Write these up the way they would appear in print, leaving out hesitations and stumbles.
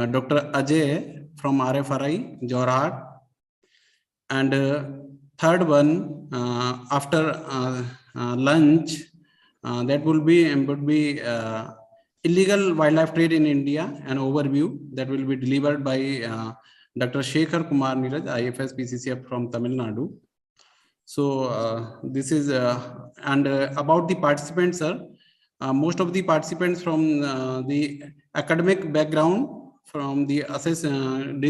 Dr. Ajay from RFRI, Jorhat. And third one, after lunch, that would be illegal wildlife trade in India, an overview that will be delivered by Dr. Kumar Niraj, IFS PCCF from Tamil Nadu. So this is and about the participants, sir. Most of the participants from the academic background, from the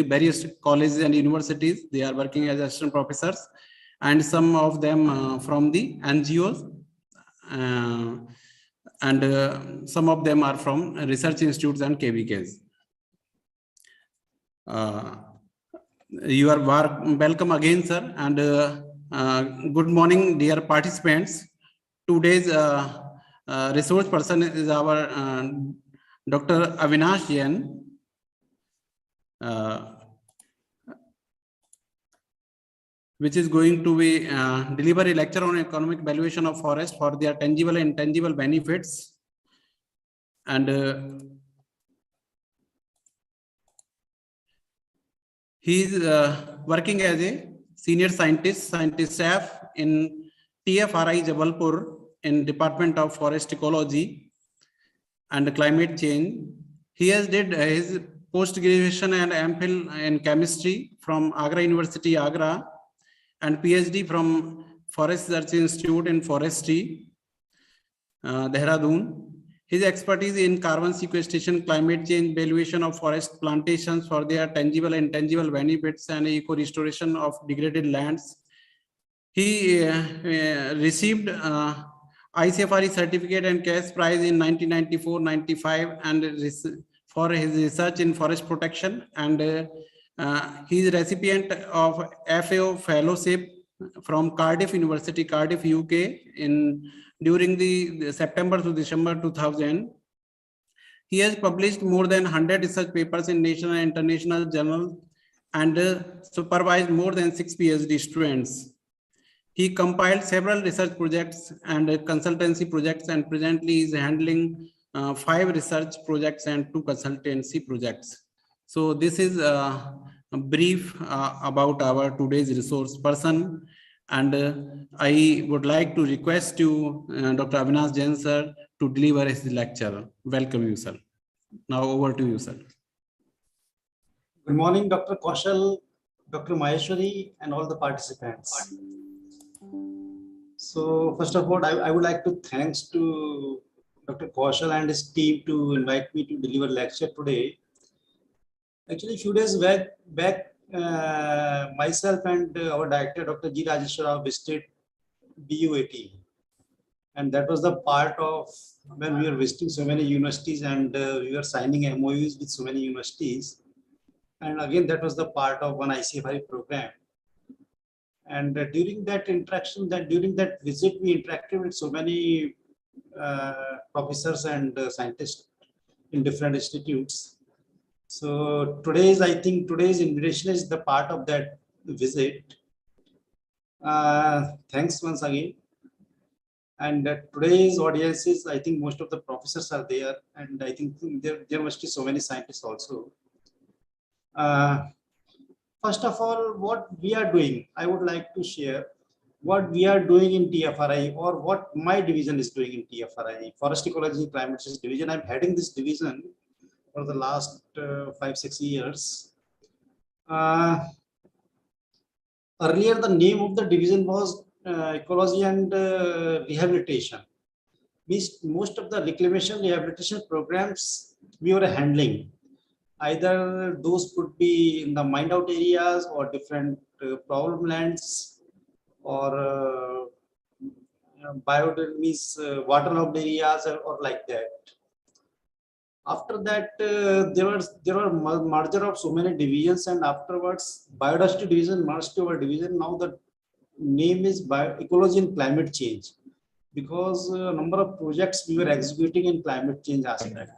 various colleges and universities. They are working as assistant professors, and some of them from the NGOs, and some of them are from research institutes and KVKs. You are welcome again, sir, and good morning, dear participants. Today's resource person is our Dr. Avinash Jain. Which is going to be deliver a lecture on economic valuation of forest for their tangible and intangible benefits. And he is working as a senior scientist staff in TFRI Jabalpur in Department of Forest Ecology and Climate Change. He has did his post-graduation and MPhil in chemistry from Agra University, Agra, and PhD from Forest Research Institute in Forestry, Dehradun. His expertise in carbon sequestration, climate change, valuation of forest plantations for their tangible and intangible benefits, and eco-restoration of degraded lands. He received ICFRE certificate and cash prize in 1994-95 and for his research in forest protection, and he is recipient of FAO fellowship from Cardiff University, Cardiff, UK during the September to December 2000. He has published more than 100 research papers in national and international journals and supervised more than 6 PhD students. He compiled several research projects and consultancy projects, and presently is handling 5 research projects and 2 consultancy projects. So this is a brief about our today's resource person, and I would like to request you, Dr. Avinash Jain, sir, to deliver his lecture. Welcome you, sir. Now over to you, sir. Good morning, Dr. Kaushal, Dr. Maheshwari, and all the participants. So first of all, I would like to thanks to Dr. Kaushal and his team to invite me to deliver lecture today. Actually, a few days back myself and our director, Dr. G. Rajeshwara, visited BU18. And that was the part of when we were visiting so many universities, and we were signing MOUs with so many universities. And again, that was the part of one ICFRE program. And during that interaction, during that visit, we interacted with so many professors and scientists in different institutes. So I think today's invitation is the part of that visit. Thanks once again. And today's audiences, I think most of the professors are there, and I think there must be so many scientists also. First of all, what we are doing, I would like to share what we are doing in TFRI, or what my division is doing in TFRI, Forest Ecology and Climate Change Division. I'm heading this division for the last 5-6 years. Earlier, the name of the division was Ecology and Rehabilitation. Most of the reclamation rehabilitation programs we were handling. Either those could be in the mined out areas or different problem lands, or waterlogged areas, or like that. After that, there were merger of so many divisions, and afterwards biodiversity division merged to our division. Now the name is Ecology and Climate Change, because a number of projects we were executing in climate change aspect.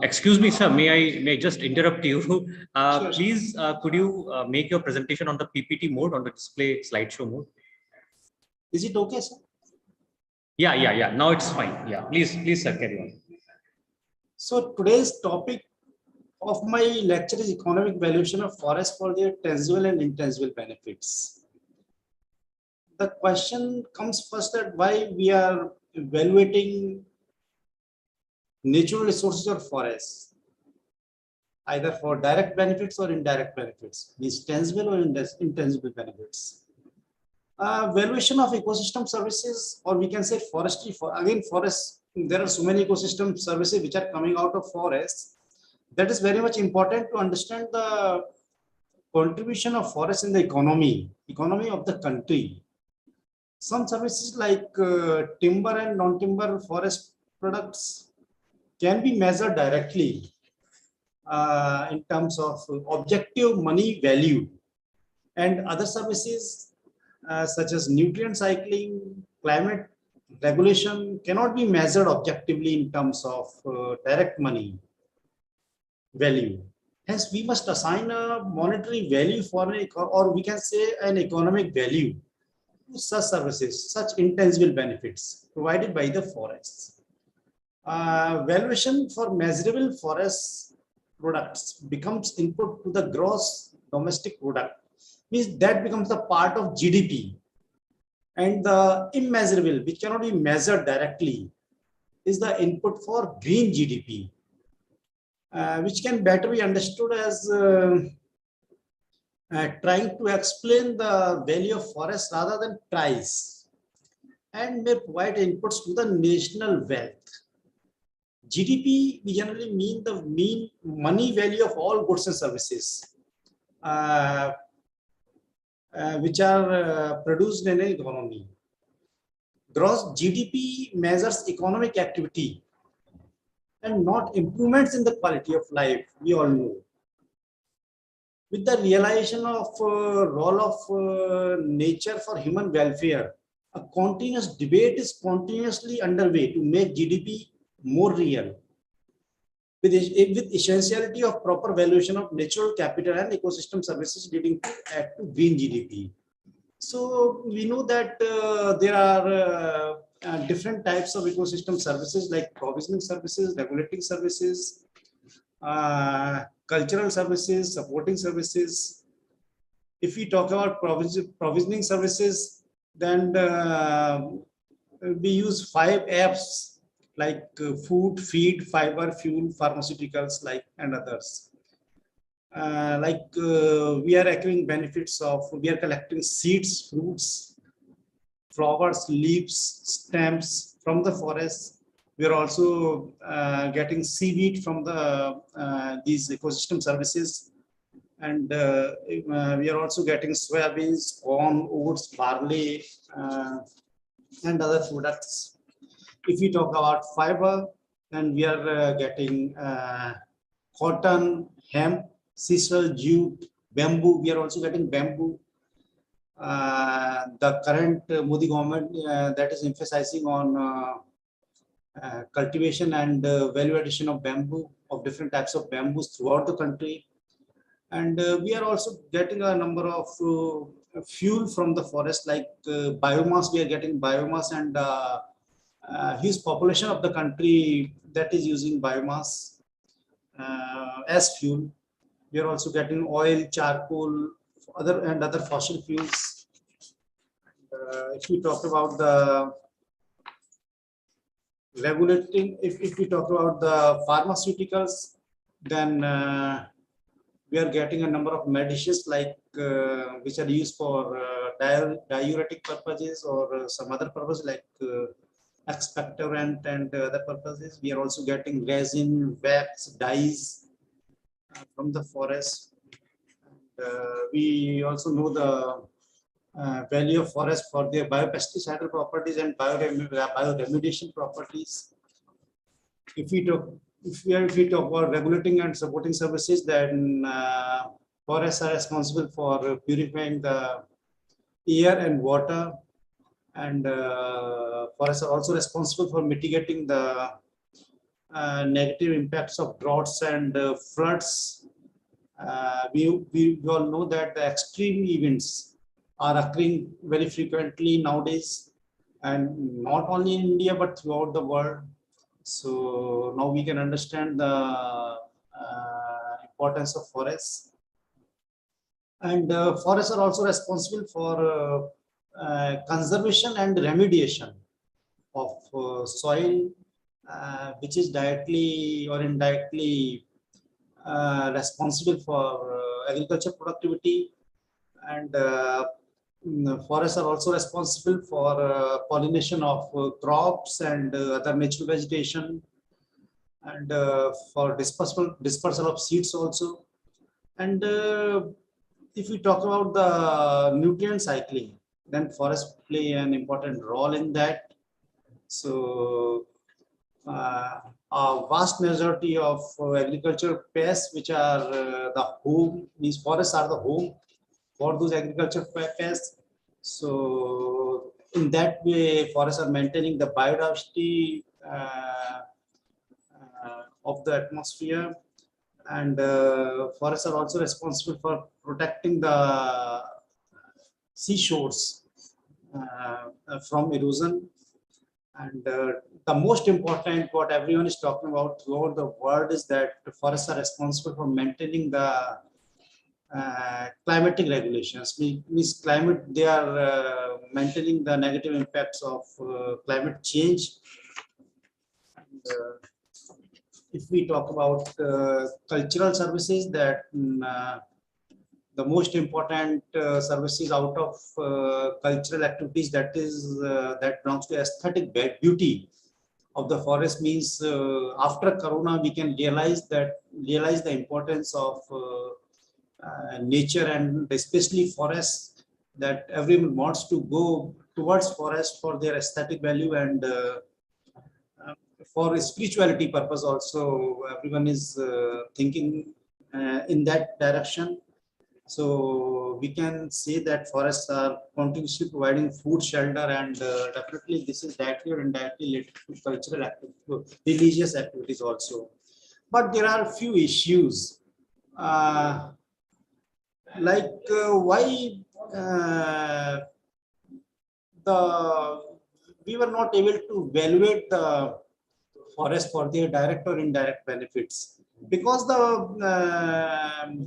Excuse me, sir, may I just interrupt you? Sure. Please, could you make your presentation on the PPT mode, on the display slideshow mode? Is it okay, sir? Yeah. Now it's fine. Yeah, please, sir, carry on. So today's topic of my lecture is economic valuation of forest for their tangible and intangible benefits. The question comes first that why we are evaluating natural resources or forests, either for direct benefits or indirect benefits, means tangible or intangible benefits. Valuation of ecosystem services, or we can say forestry, again forests, there are so many ecosystem services which are coming out of forests. That is very much important to understand the contribution of forests in the economy of the country. Some services like timber and non-timber forest products can be measured directly in terms of objective money value, and other services such as nutrient cycling, climate regulation cannot be measured objectively in terms of direct money value. Hence, we must assign a monetary value for or we can say an economic value to such services, such intangible benefits provided by the forests. Valuation for measurable forest products becomes input to the gross domestic product, means that becomes the part of GDP, and the immeasurable, which cannot be measured directly, is the input for green GDP, which can better be understood as trying to explain the value of forest rather than price, and may provide inputs to the national wealth. GDP, we generally mean the mean money value of all goods and services which are produced in an economy. Gross GDP measures economic activity and not improvements in the quality of life, we all know. With the realization of role of nature for human welfare, a continuous debate is continuously underway to make GDP more real, with essentiality of proper valuation of natural capital and ecosystem services leading to green GDP. So we know that there are different types of ecosystem services like provisioning services, regulating services, cultural services, supporting services. If we talk about provisioning services, then we use 5 F's like food, feed, fiber, fuel, pharmaceuticals, and others. We are accruing benefits of, we are collecting seeds, fruits, flowers, leaves, stems from the forest. We are also getting seaweed from the these ecosystem services, and we are also getting soybeans, corn, oats, barley, and other products. If we talk about fiber, then we are getting cotton, hemp, sisal, jute, bamboo. We are also getting bamboo. The current Modi government that is emphasizing on cultivation and value addition of bamboo, of different types of bamboos throughout the country. And we are also getting a number of fuel from the forest, like biomass. We are getting biomass, and huge population of the country that is using biomass as fuel. We are also getting oil, charcoal, other fossil fuels. If we talk about the regulating, if we talk about the pharmaceuticals, then we are getting a number of medicines like which are used for diuretic purposes or some other purpose like expectorant and other purposes. We are also getting resin, wax, dyes from the forest. We also know the value of forest for their biopesticidal properties and bioremediation properties. If we talk about regulating and supporting services, then forests are responsible for purifying the air and water, and forests are also responsible for mitigating the negative impacts of droughts and floods. We all know that the extreme events are occurring very frequently nowadays, and not only in India but throughout the world. So now we can understand the importance of forests. And forests are also responsible for conservation and remediation of soil, which is directly or indirectly responsible for agriculture productivity. And forests are also responsible for pollination of crops and other natural vegetation, and for dispersal of seeds also. And if we talk about the nutrient cycling, then forests play an important role in that. So a vast majority of agriculture pests, which are the home, these forests are the home for those agriculture pests. So in that way, forests are maintaining the biodiversity of the atmosphere. And forests are also responsible for protecting the seashores from erosion. And the most important, what everyone is talking about throughout the world, is that forests are responsible for maintaining the climatic regulations. Means climate, they are maintaining the negative impacts of climate change. And, if we talk about cultural services, that the most important services out of cultural activities, that is that belongs to aesthetic beauty of the forest, means after Corona we can realize the importance of nature, and especially forests, that everyone wants to go towards forest for their aesthetic value, and for spirituality purpose also. Everyone is thinking in that direction. So we can say that forests are continuously providing food, shelter, and definitely this is directly or indirectly related to cultural activities, religious activities also. But there are a few issues, like why we were not able to evaluate the forest for their direct or indirect benefits, because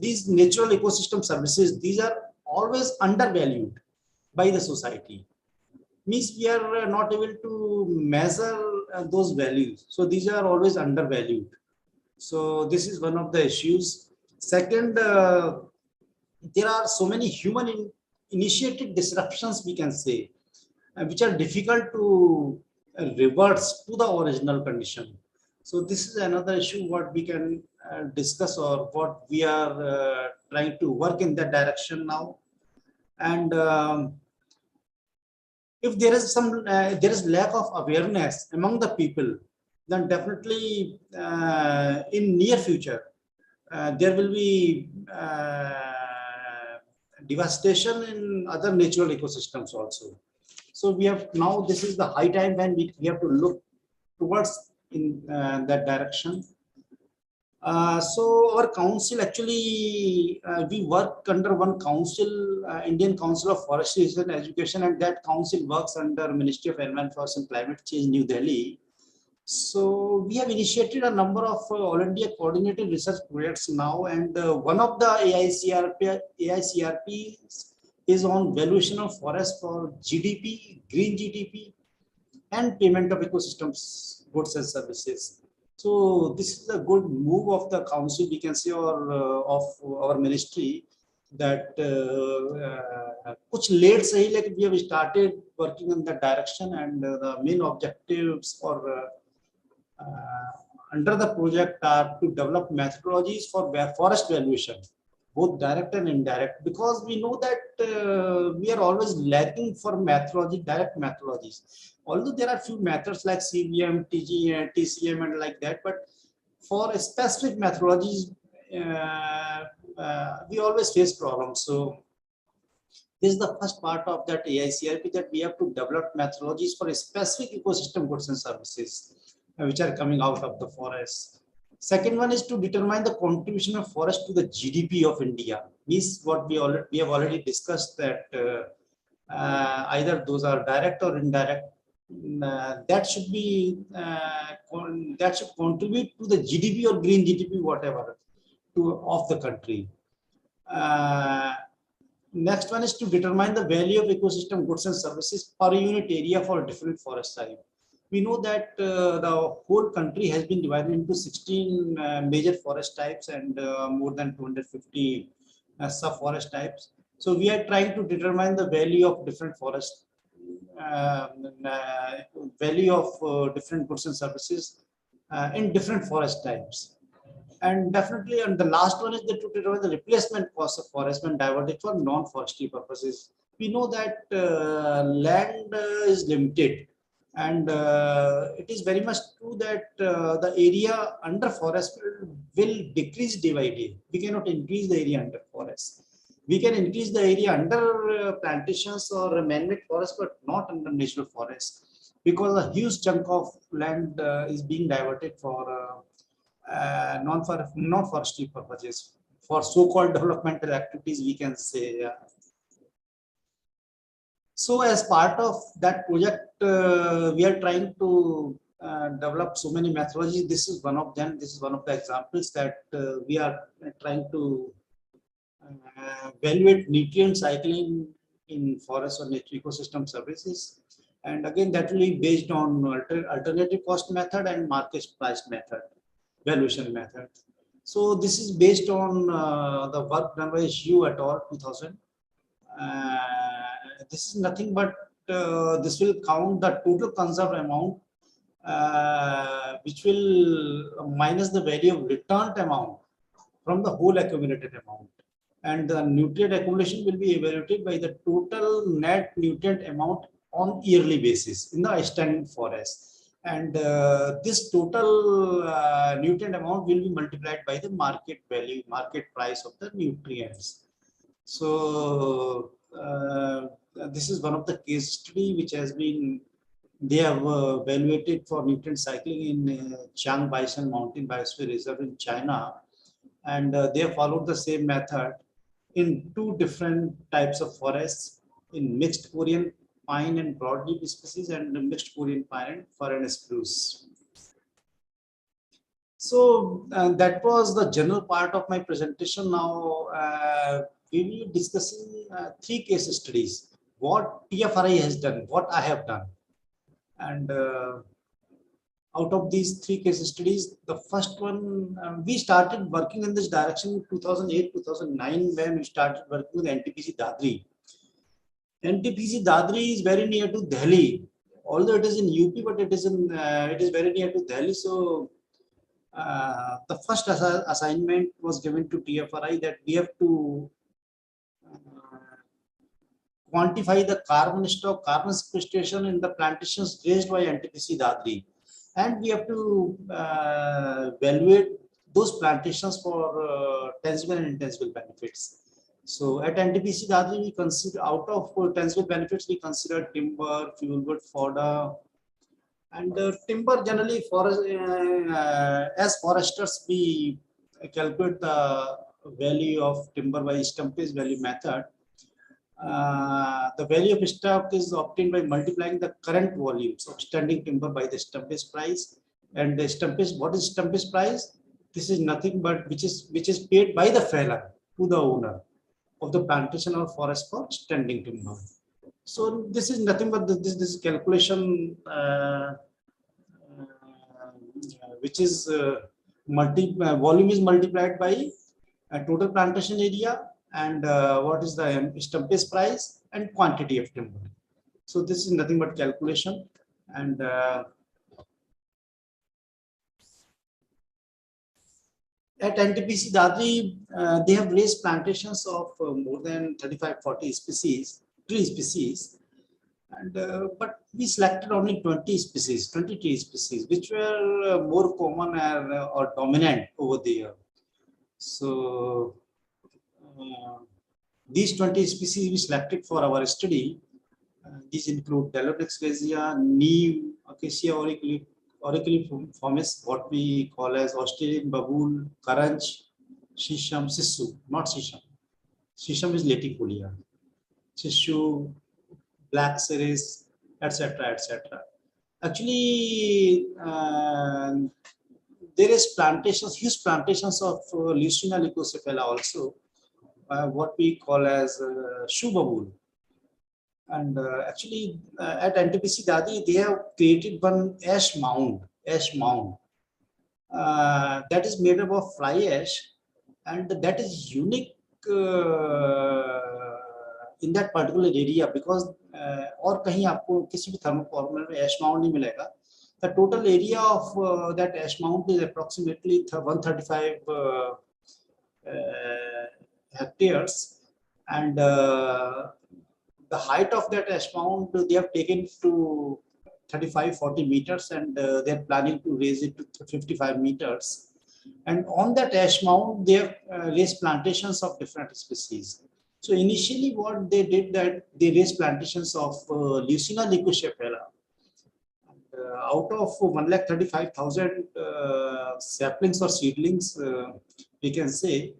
these natural ecosystem services, these are always undervalued by the society. Means we are not able to measure those values, so these are always undervalued. So this is one of the issues. Second, there are so many human initiated disruptions, we can say, which are difficult to reverse to the original condition. So this is another issue what we can discuss, or what we are trying to work in that direction now. And if there is there is lack of awareness among the people, then definitely in near future there will be devastation in other natural ecosystems also. So we have now, this is the high time when we have to look towards in that direction. So our council, actually we work under one council, Indian Council of Forestry Research and Education, and that council works under Ministry of Environment, Forest and Climate Change, New Delhi. So we have initiated a number of all India coordinated research projects now, and one of the AICRP is on valuation of forest for GDP, green GDP, and payment of ecosystems, goods and services. So this is a good move of the council, we can say, or of our ministry, that kuch late sahi, like we have started working in that direction, and the main objectives for under the project are to develop methodologies for forest valuation, both direct and indirect, because we know that we are always lacking for methodology, direct methodologies. Although there are few methods like CBM, TCM, and like that, but for specific methodologies, we always face problems. So this is the first part of that AICRP, that we have to develop methodologies for specific ecosystem goods and services which are coming out of the forest. Second one is to determine the contribution of forest to the GDP of India. Means what we have already discussed, that either those are direct or indirect. That should be that should contribute to the GDP or green GDP, whatever. of the country. Next one is to determine the value of ecosystem goods and services per unit area for different forest type. We know that the whole country has been divided into 16 major forest types and more than 250 sub-forest types. So we are trying to determine the value of different forest, value of different goods and services in different forest types. And definitely, and the last one is to determine the replacement cost of forest when diverted for non-forestry purposes. We know that land is limited, and it is very much true that the area under forest will decrease day by day. We cannot increase the area under forest. We can increase the area under plantations or man-made forest, but not under natural forest, because a huge chunk of land is being diverted for non-forestry purposes, for so-called developmental activities, we can say. So as part of that project, we are trying to develop so many methodologies. This is one of them. This is one of the examples that we are trying to evaluate nutrient cycling in forest or nature ecosystem services. And again, that will be based on alternative cost method and market price method, valuation method. So this is based on the work done by Xu et al. 2000. This is nothing but this will count the total conserved amount, which will minus the value of returned amount from the whole accumulated amount. And the nutrient accumulation will be evaluated by the total net nutrient amount on yearly basis in the standing forest. And this total nutrient amount will be multiplied by the market value, market price of the nutrients. So this is one of the case study which has been, they have evaluated for nutrient cycling in Chiang Bison Mountain Biosphere Reserve in China. And they have followed the same method in two different types of forests, in mixed Korean pine and broadleaf species and mixed Korean pine and foreign spruce. So that was the general part of my presentation. Now we will be discussing three case studies, what TFRI has done, what I have done. And out of these three case studies, the first one, we started working in this direction in 2008-2009 when we started working with NTPC Dadri. NTPC Dadri is very near to Delhi, although it is in UP, but it is very near to Delhi. So the first assignment was given to TFRI that we have to quantify the carbon stock, carbon sequestration in the plantations raised by NTPC Dadri. And we have to evaluate those plantations for tangible and intangible benefits. So at NTPC Dadri, we consider, out of tangible benefits, we consider timber, fuel wood, fodder, and timber generally for as foresters we calculate the value of timber by stumpage value method. The value of stock is obtained by multiplying the current volumes of standing timber by the stumpage price. And the stumpage, what is stumpage price? This is nothing but which is paid by the feller to the owner of the plantation or forest for standing timber. So this is nothing but this calculation which is volume is multiplied by total plantation area and what is the stumpage price and quantity of timber. So this is nothing but calculation. And at NTPC Dadri, they have raised plantations of more than 35-40 species, tree species, and but we selected only 20 species, 20 tree species, which were more common or dominant over there. So these 20 species we selected for our study. These include Delodix rhizia, neem, Acacia auriculaformis, what we call as Australian baboon, Karanch, Shisham, Sissu, not Shisham. Shisham is Latifolia. Sissu, Black Ceres, etc., etc. Actually, there is plantations, huge plantations of Leucina leucocephala also, what we call as shoe bubble. And actually, at NTPC Dadi, they have created one ash mound, that is made up of fly ash, and that is unique in that particular area, because और कहीं आपको किसी भी thermoformer में ash mound नहीं मिलेगा. The total area of that ash mound is approximately 135 hectares, and the height of that ash mound they have taken to 35-40 meters, and they are planning to raise it to 55 meters. And on that ash mound, they have raised plantations of different species. So initially, what they did, that they raised plantations of Leucina leucocephala. Out of 135,000 saplings or seedlings, we can say,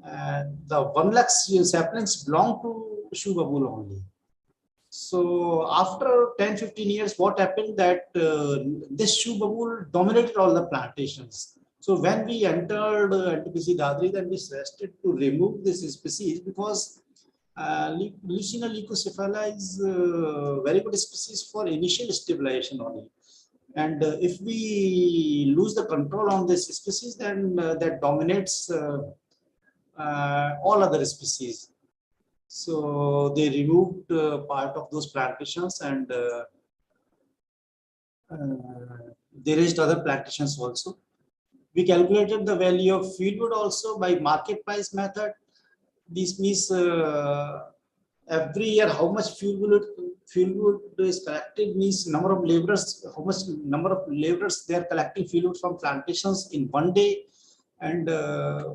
the 1 lakh saplings belong to shoe bubble only. So after 10-15 years, what happened, that this shoe bubble dominated all the plantations. So when we entered NTPC Dadri, then we suggested to remove this species, because Leucina leucocephala is a very good species for initial stabilization only. And if we lose the control on this species, then that dominates all other species. So they removed part of those plantations, and they raised other plantations also. We calculated the value of fieldwood also by market price method. This means every year how much fieldwood is collected, means number of laborers, how much number of laborers they are collecting fieldwood from plantations in 1 day, and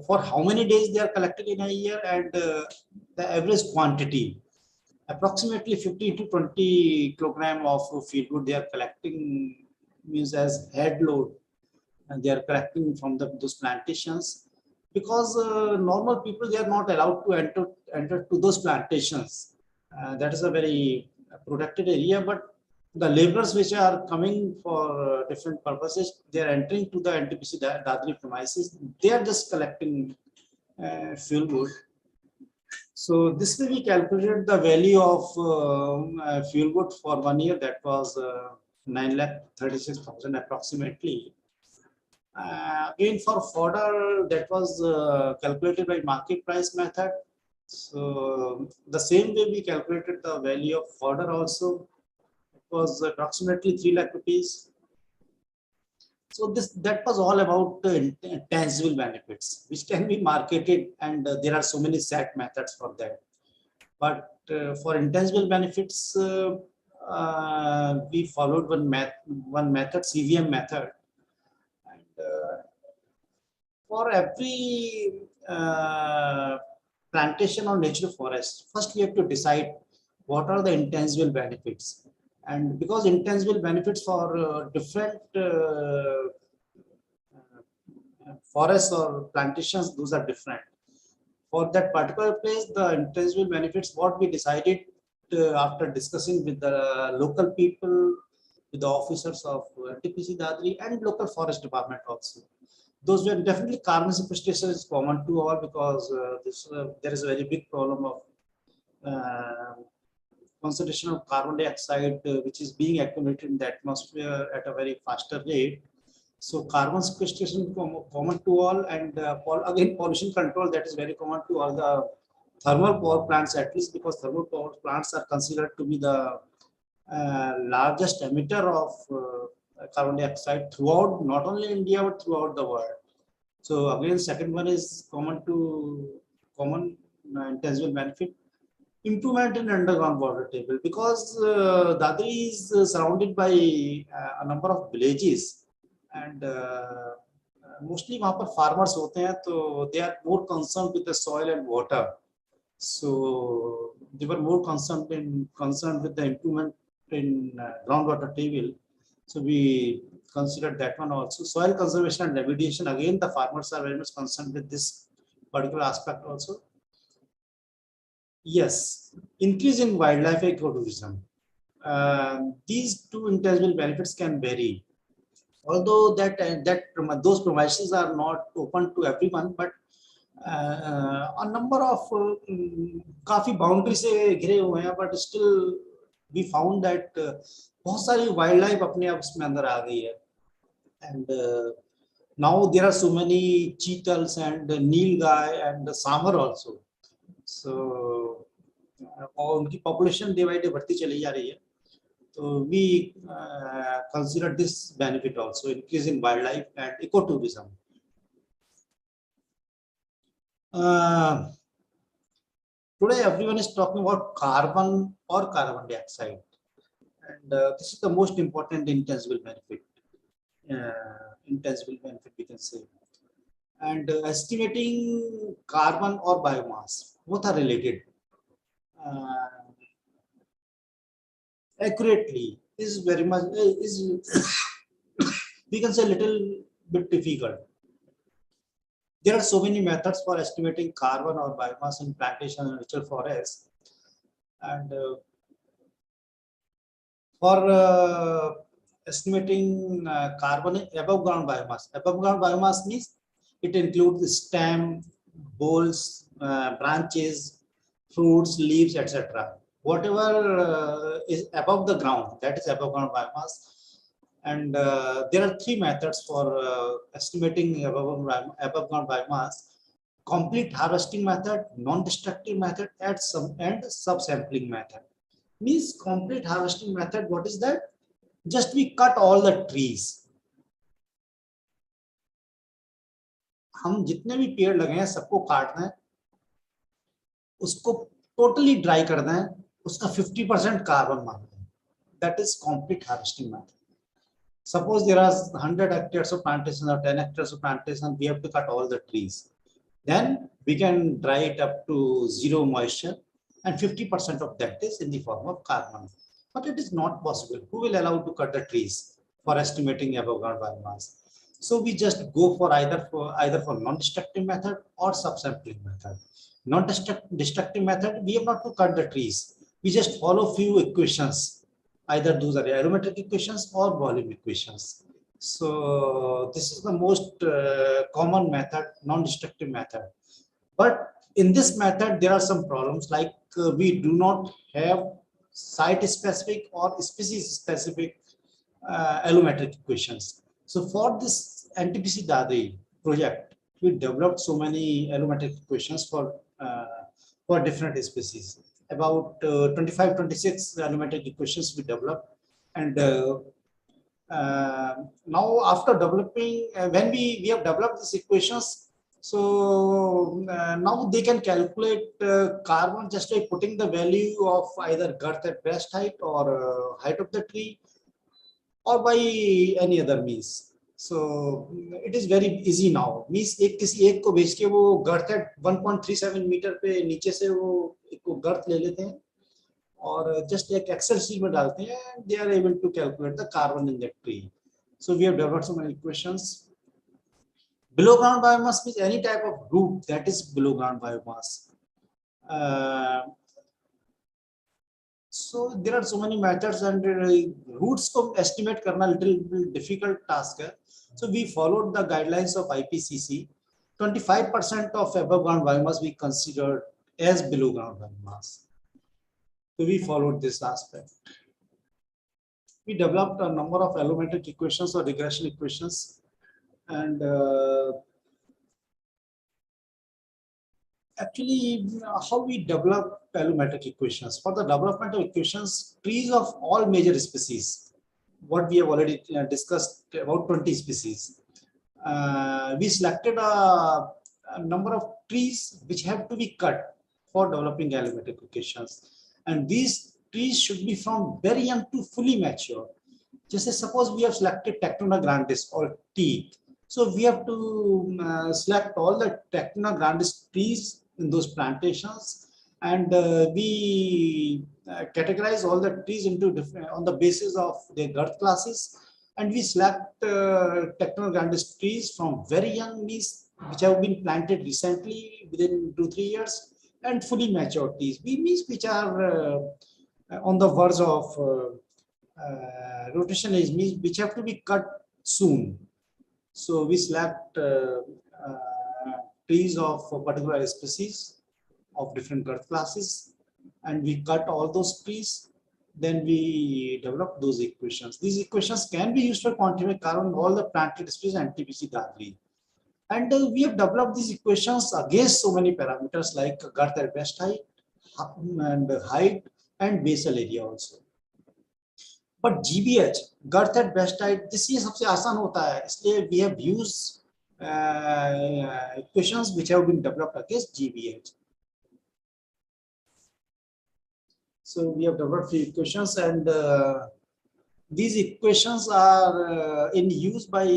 for how many days they are collected in a year, and the average quantity. Approximately 15 to 20 kilogram of fieldwood they are collecting, means as head load, and they are collecting from those plantations, because normal people, they are not allowed to enter to those plantations. That is a very protected area, but the laborers which are coming for different purposes, they are entering to the NTPC Dadri premises. They are just collecting fieldwood. So this way we calculated the value of fieldwood for 1 year. That was 9,36,000 approximately. Again, for fodder, that was calculated by market price method. So the same way we calculated the value of fodder also. It was approximately 3 lakh rupees. So that was all about tangible benefits, which can be marketed, and there are so many set methods for that. But for intangible benefits, we followed one method, CVM method. For every plantation or natural forest, first we have to decide what are the intangible benefits. And because intangible benefits for different forests or plantations, those are different. For that particular place, the intangible benefits, what we decided after discussing with the local people, with the officers of NTPC Dadri and local forest department also. Those were definitely carbon sequestration is common to all, because there is a very big problem of concentration of carbon dioxide which is being accumulated in the atmosphere at a very faster rate. So carbon sequestration is common to all, and again pollution control, that is very common to all the thermal power plants, at least, because thermal power plants are considered to be the largest emitter of carbon dioxide throughout, not only India, but throughout the world. So again, second one is common intangible benefit. Improvement in underground water table, because Dadri is surrounded by a number of villages, and mostly वहाँ पर farmers होते हैं, तो they are more concerned with the soil and water. So they were more concerned with the improvement in groundwater table. So we considered that one also. Soil conservation and remediation, again the farmers are very much concerned with this particular aspect also. Yes, increase in wildlife ecotourism. These two intangible benefits can vary. although those premises are not open to everyone, but a number of काफी boundary से घिरे हुए हैं, but still we found that बहुत सारी wild life अपने आप उसमें अंदर आ गई है, and now there are so many cheetahs and nilgai and samar also. So और उनकी population day by day बढ़ती चली जा रही है. So we consider this benefit also, increase in wildlife and ecotourism. Today everyone is talking about carbon or carbon dioxide, and this is the most important intangible benefit. Intangible benefit we can say, and estimating carbon or biomass, both are related. Accurately is very much is we can say a little bit difficult. There are so many methods for estimating carbon or biomass in plantation and natural forests, and for estimating carbon above ground biomass. Above ground biomass means it includes stem, boles, branches, fruits, leaves, etc. Whatever is above the ground, that is above ground biomass. And there are three methods for estimating above ground biomass: complete harvesting method, non-destructive method, and subsampling method. Means complete harvesting method, what is that? Just we cut all the trees. हम जितने भी पेड़ लगे हैं सबको काटना है, उसको टोटली ड्राई करना है, उसका 50% कार्बन मारना है. That is complete harvesting method. Suppose there are 100 hectares of plantation or 10 hectares of plantation, we have to cut all the trees. Then we can dry it up to zero moisture, and 50% of that is in the form of carbon. But it is not possible. Who will allow to cut the trees for estimating above ground biomass? So we just go for either for non-destructive method or subsampling method. Non-destructive method, we have not to cut the trees. We just follow few equations. Either those are aerometric equations or volume equations. So this is the most common method, non-destructive method. But in this method, there are some problems, like we do not have site-specific or species-specific allometric equations. So for this NTPC Dadri project, we developed so many allometric equations for different species. About 25, 26 allometric equations we developed, and now after developing, when we have developed these equations, so now they can calculate carbon just by putting the value of either girth at breast height or height of the tree, or by any other means. So it is very easy now. Means एक किसी एक को भेज के वो गर्थ at 1.37 metre पे नीचे से वो एक को गर्थ ले लेते हैं और just एक एक्सेल शीट में डालते हैं, and they are able to calculate the carbon in that tree. So we have developed so many equations. Below ground biomass means any type of root that is below ground biomass. So there are so many methods, and roots को estimate करना little difficult task है. So we followed the guidelines of IPCC. 25% of above ground biomass we considered as below ground biomass. So we followed this aspect. We developed a number of allometric equations or regression equations, and actually how we develop allometric equations. For the development of equations, trees of all major species, what we have already discussed, about 20 species. We selected a number of trees which have to be cut for developing allometric equations, and these trees should be from very young to fully mature. Just as suppose we have selected Tectona grandis or teak, so we have to select all the Tectona grandis trees in those plantations, and we categorize all the trees into different on the basis of their girth classes, and we select Tectona grandis trees from very young trees which have been planted recently within 2-3 years, and fully mature trees which are on the verge of rotation age, means which have to be cut soon. So we select trees of a particular species of different girth classes, and we cut all those trees. Then we develop those equations. These equations can be used for quantifying carbon all the planted species NTPC Dadri. And we have developed these equations against so many parameters like girth at best height and basal area also. But GBH, girth at best height, this is सबसे आसान होता है, इसलिए we have used equations which have been developed against GBH. So we have developed few equations, and these equations are in use by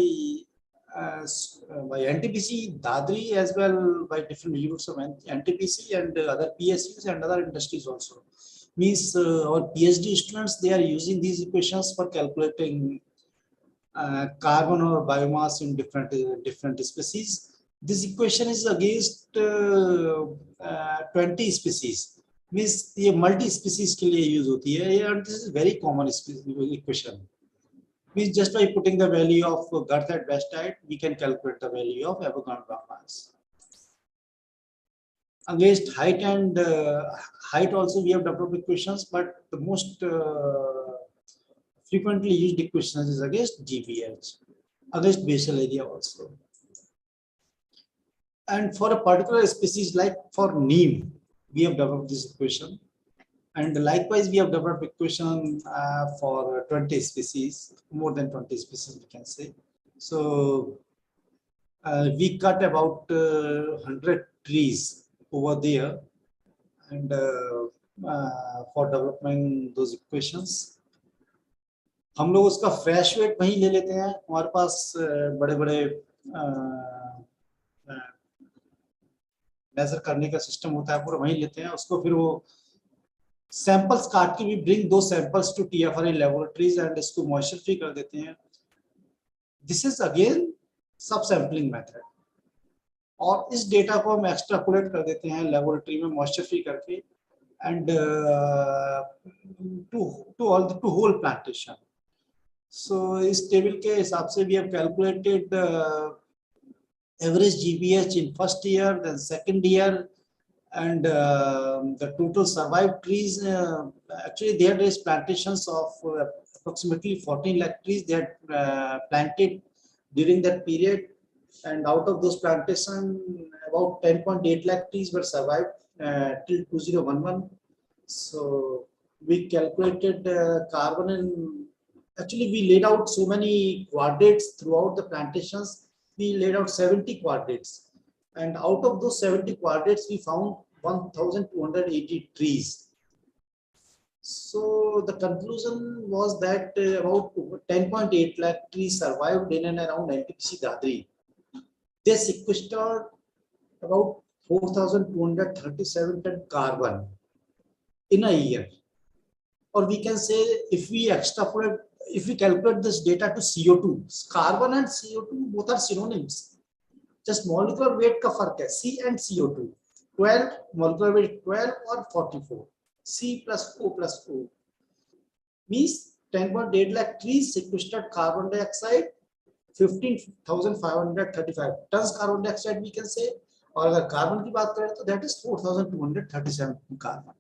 NTPC Dadri as well, by different units of NTPC and other PSUs and other industries also. Means our PhD students, they are using these equations for calculating carbon or biomass in different species. This equation is against 20 species. Means ये multi species के लिए use होती है, and this is very common equation. Means just by putting the value of girth at best height, we can calculate the value of Avogadro biomass. Against height and height also we have developed equations, but the most frequently used equations is against GBH, against basal area also. And for a particular species like for neem, we have developed this equation. And likewise, we have developed equation for 20 species, more than 20 species, we can say. So we cut about 100 trees over there, and for developing those equations. हम लोग उसका fresh wait वहीं ले लेते हैं, हमारे पास बड़े-बड़े major करने का सिस्टम होता है, पूरा वहीं लेते हैं उसको, फिर वो सैंपल्स काट के भी ब्रिंग दो samples to TFRI laboratories and इसको मॉइस्चर फ्री कर देते हैं. This is again sub sampling method, और इस डेटा को हम एक्सट्रापोलेट कर देते हैं लैबोरेटरी में मॉइस्चर फ्री करके, and to whole plantation. So इस टेबल के हिसाब से we have calculated average GBH in first year, then second year, and the total survived trees. Actually, there is plantations of approximately 14 lakh trees they had planted during that period, and out of those plantations, about 10.8 lakh trees were survived till 2011. So we calculated carbon, and actually we laid out so many quadrates throughout the plantations. We laid out 70 quadrates, and out of those 70 quadrates, we found 1,280 trees. So the conclusion was that about 10.8 lakh trees survived in and around NTPC Dadri. They sequestered about 4,237 ton carbon in a year. Or we can say, if we extrapolate, if we calculate this data to CO2, carbon and CO2 both are synonyms. Just molecular weight का फर्क है, C and CO2. 12 molecular weight 12 or 44. C plus O plus O means 10.8 lakh trees sequestered carbon dioxide 15,535 tons carbon dioxide we can say. और अगर carbon की बात करें तो that is 4,237 carbon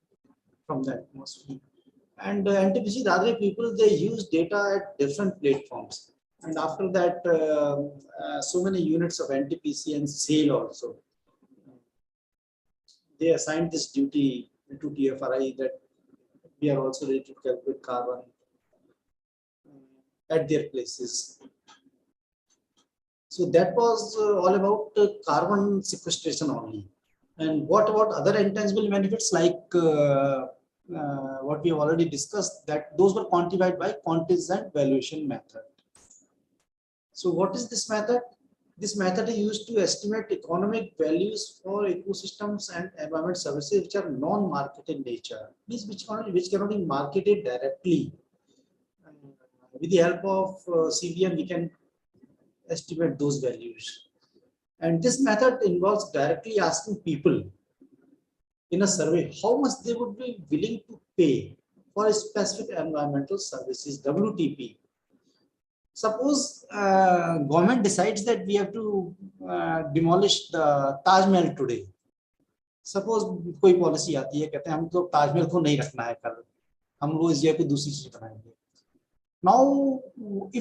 from the atmosphere. And NTPC Dadri people, they use data at different platforms, and after that so many units of NTPC and SAIL also, they assigned this duty to TFRI that we are also ready to calculate carbon at their places. So that was all about carbon sequestration only. And what about other intangible benefits like what we have already discussed, that those were quantified by contingent valuation method. So what is this method? This method is used to estimate economic values for ecosystems and environment services which are non-market in nature, means which cannot be marketed directly. With the help of CVM, we can estimate those values. And this method involves directly asking people in a survey how much they would be willing to pay for a specific environmental services, WTP. suppose government decides that we have to demolish the Taj Mahal today. Suppose कोई policy आती है, कहते हैं हम तो ताजमहल को नहीं रखना है, कल हम लोग इस जगह पे दूसरी चीज बनाएंगे. Now,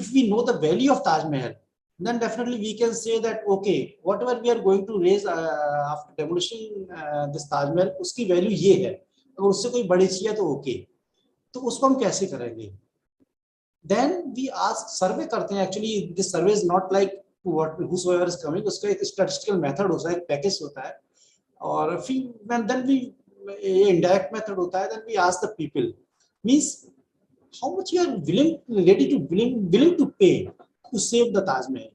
if we know the value of Taj Mahal, then definitely we can say that okay, whatever we are going to raise after demolishing this Taj Mahal, उसकी value ये है. अगर उससे कोई बड़ी चीज है तो okay. तो उसको हम कैसे करेंगे? Then we ask, survey करते हैं. Actually, this survey is not like what whosoever is coming. उसका एक statistical method होता है, एक package होता है. और फिर then we indirect method होता है. Then we ask the people, means how much you are willing to pay to save the Taj Mahal.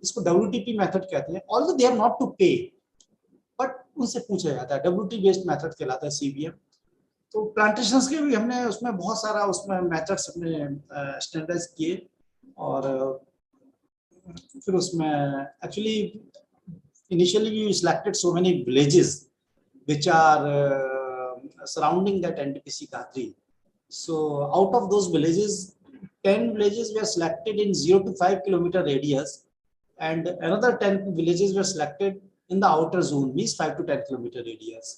इसको WTP method कहते हैं. Although they have not to pay, but उनसे पूछा जाता है. WT based method कहलाता है CBM. तो प्लांटेशंस के भी हमने उसमें बहुत सारा उसमें मेथड्स हमने स्टैंडर्डाइज किए. और फिर उसमें actually initially we selected so many villages which are surrounding that NTPC Gandhi. So out of those villages, 10 villages were selected in 0 to 5 kilometer radius, and another 10 villages were selected in the outer zone, means 5 to 10 kilometer radius.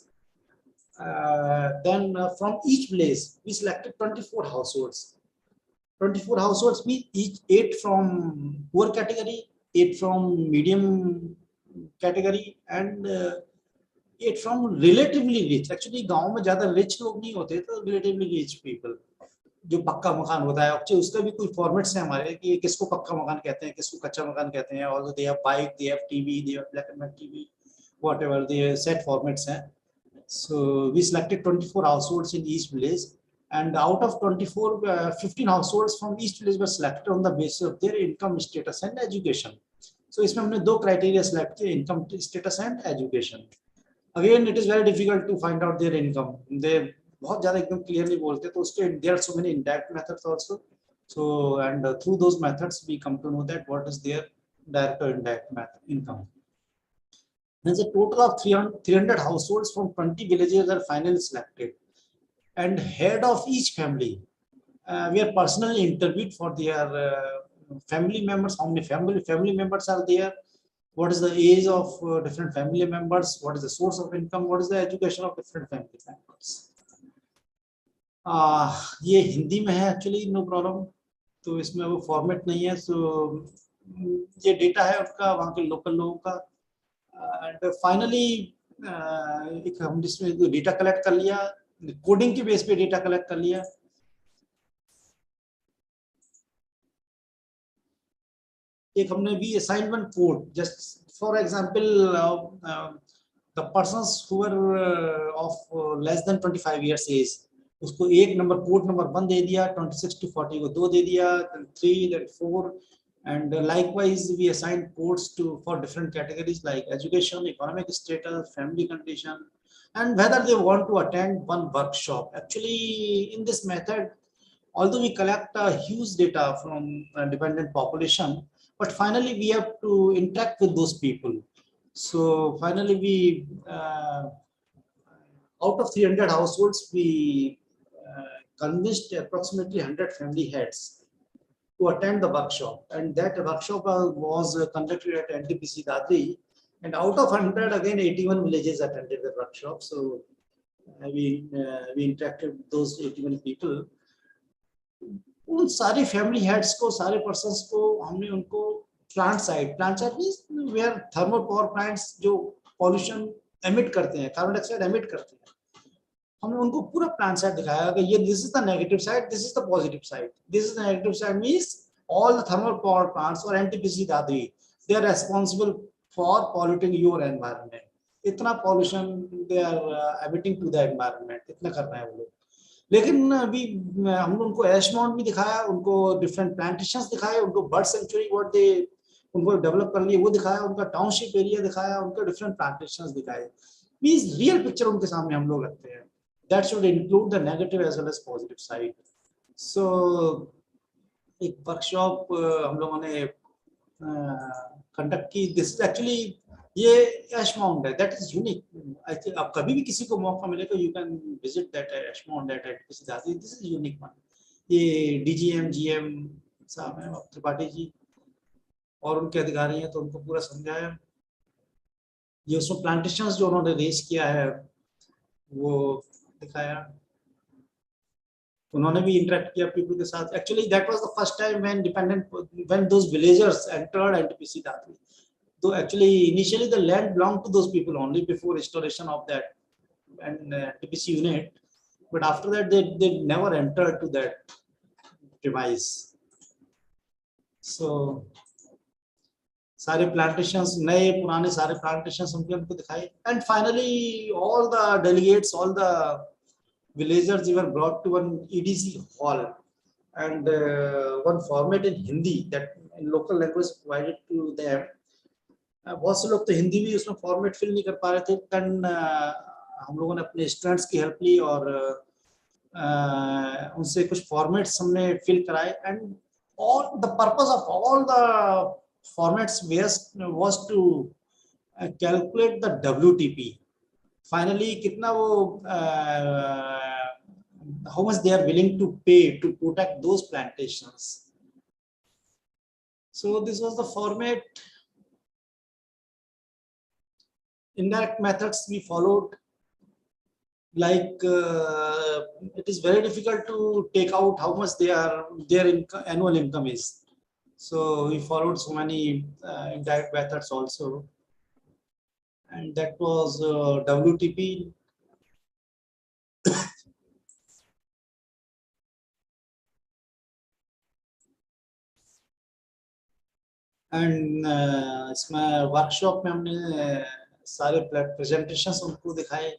Then from each village, we selected 24 households. 24 households means each 8 from poor category, 8 from medium category, and 8 from relatively rich. Actually गांव में ज्यादा rich लोग नहीं होते, तो relatively rich people. जो पक्का मकान होता है, actually उसका भी कोई formats हैं हमारे कि किसको पक्का मकान कहते हैं, किसको कच्चा मकान कहते हैं. Although they have bike, they have TV, they have black and white TV, whatever, they have set formats हैं. So we selected 24 households in each village, and out of 24, 15 households from each village were selected on the basis of their income status and education. So इसमें हमने दो criteria select किए, income status and education. Again, it is very difficult to find out their income. They बहुत ज़्यादा एकदम clear नहीं बोलते, तो उसके there are so many indirect methods also. So and through those methods we come to know that what is their direct or indirect income. There's a total of 300 households from 20 villages are finally selected, and head of each family we are personally interviewed for their family members. How many family members are there? What is the age of different family members? What is the source of income? What is the education of different family members? ये हिंदी में है actually, no problem. तो इसमें वो format नहीं है. So ये data है उनका, वहाँ के लोकल लोगों का. एंड फाइनली एक हम जिसमें डेटा कलेक्ट कर लिया, कोडिंग के बेस पे डेटा कलेक्ट कर लिया. एक हमने भी assign one code, just for example the persons who are of less than 25 years age, उसको एक नंबर कोड नंबर 1 दे दिया, 26 to 40 को 2 दे दिया, then 3, then 4, and likewise we assign codes to for different categories like education, economic status, family condition, and whether they want to attend one workshop. Actually in this method, although we collect a huge data from dependent population, but finally we have to interact with those people. So finally we out of 300 households we convinced approximately 100 family heads to attend the workshop, and that workshop was conducted at NTPC Dadri, and out of 100 again 81 villages attended the workshop. So we interacted with those 81 people. उन सारे family heads को, सारे persons को हमने उनको plant side means where thermal power plants जो pollution emit करते हैं, कार्बन डाइऑक्साइड एमिट करते हैं, हमने उनको पूरा प्लांट साइड दिखाया कि ये this is the negative side, this is the positive side. This is the negative side means all the thermal power plants or NTPC Dadri, they are responsible for polluting your environment. इतना pollution they are emitting to the environment, इतना करना है वो लोग. लेकिन अभी हम लोग उनको एश माउंट भी दिखाया, उनको डिफरेंट प्लांटेशंस दिखाए, उनको बर्ड सेंचुरी व्हाट दे उनको डेवलप कर लिए वो दिखाया, उनका टाउनशिप एरिया दिखाया, उनके डिफरेंट प्लांटेशंस दिखाए. मींस रियल पिक्चर उनके सामने हम लोग रखते हैं. That should include the negative as well as positive side. So एक वर्कशॉप हम लोगों ने कंडक्ट की. दिस इज एक्चुअली ये एश माउंट है, that is unique. I think आप कभी भी किसी को मौका मिले तो you can visit that ash mount that at this is unique one. ये डीजीएम जीएम साहब हैं त्रिपाठी जी और उनके अधिकारी हैं, तो उनको पूरा समझाया। ये उसमें प्लांटेशंस जो उन्होंने रेज किया है वो दिखाया। उन्होंने भी इंटरेक्ट किया पीपल के साथ। Actually that was the first time when those villagers entered NTPC Dadri. तो actually initially the land belong to those people only before restoration of that and TPC unit, but after that they never entered to that premise. So सारे plantations, नए पुराने सारे plantations उनको दिखाए, and finally all the delegates, all the villagers, they were brought to one EDC hall, and one format in Hindi that in local language provided to them. बहुत से लोग तो हिंदी भी उसमें फॉर्मेट फिल नहीं कर पा रहे थे। देन हम लोगों ने अपने स्टूडेंट्स की हेल्प ली और उनसे कुछ फॉर्मेट्स हमने फिल कराए। And all the purpose of all the formats was to calculate the WTP। Finally कितना वो how much they are willing to pay to protect those plantations. So this was the format. Indirect methods we followed, like it is very difficult to take out how much their annual income is. So we followed so many indirect methods also, and that was WTP. And इसमें workshop में हमने सारे presentations उनको दिखाए।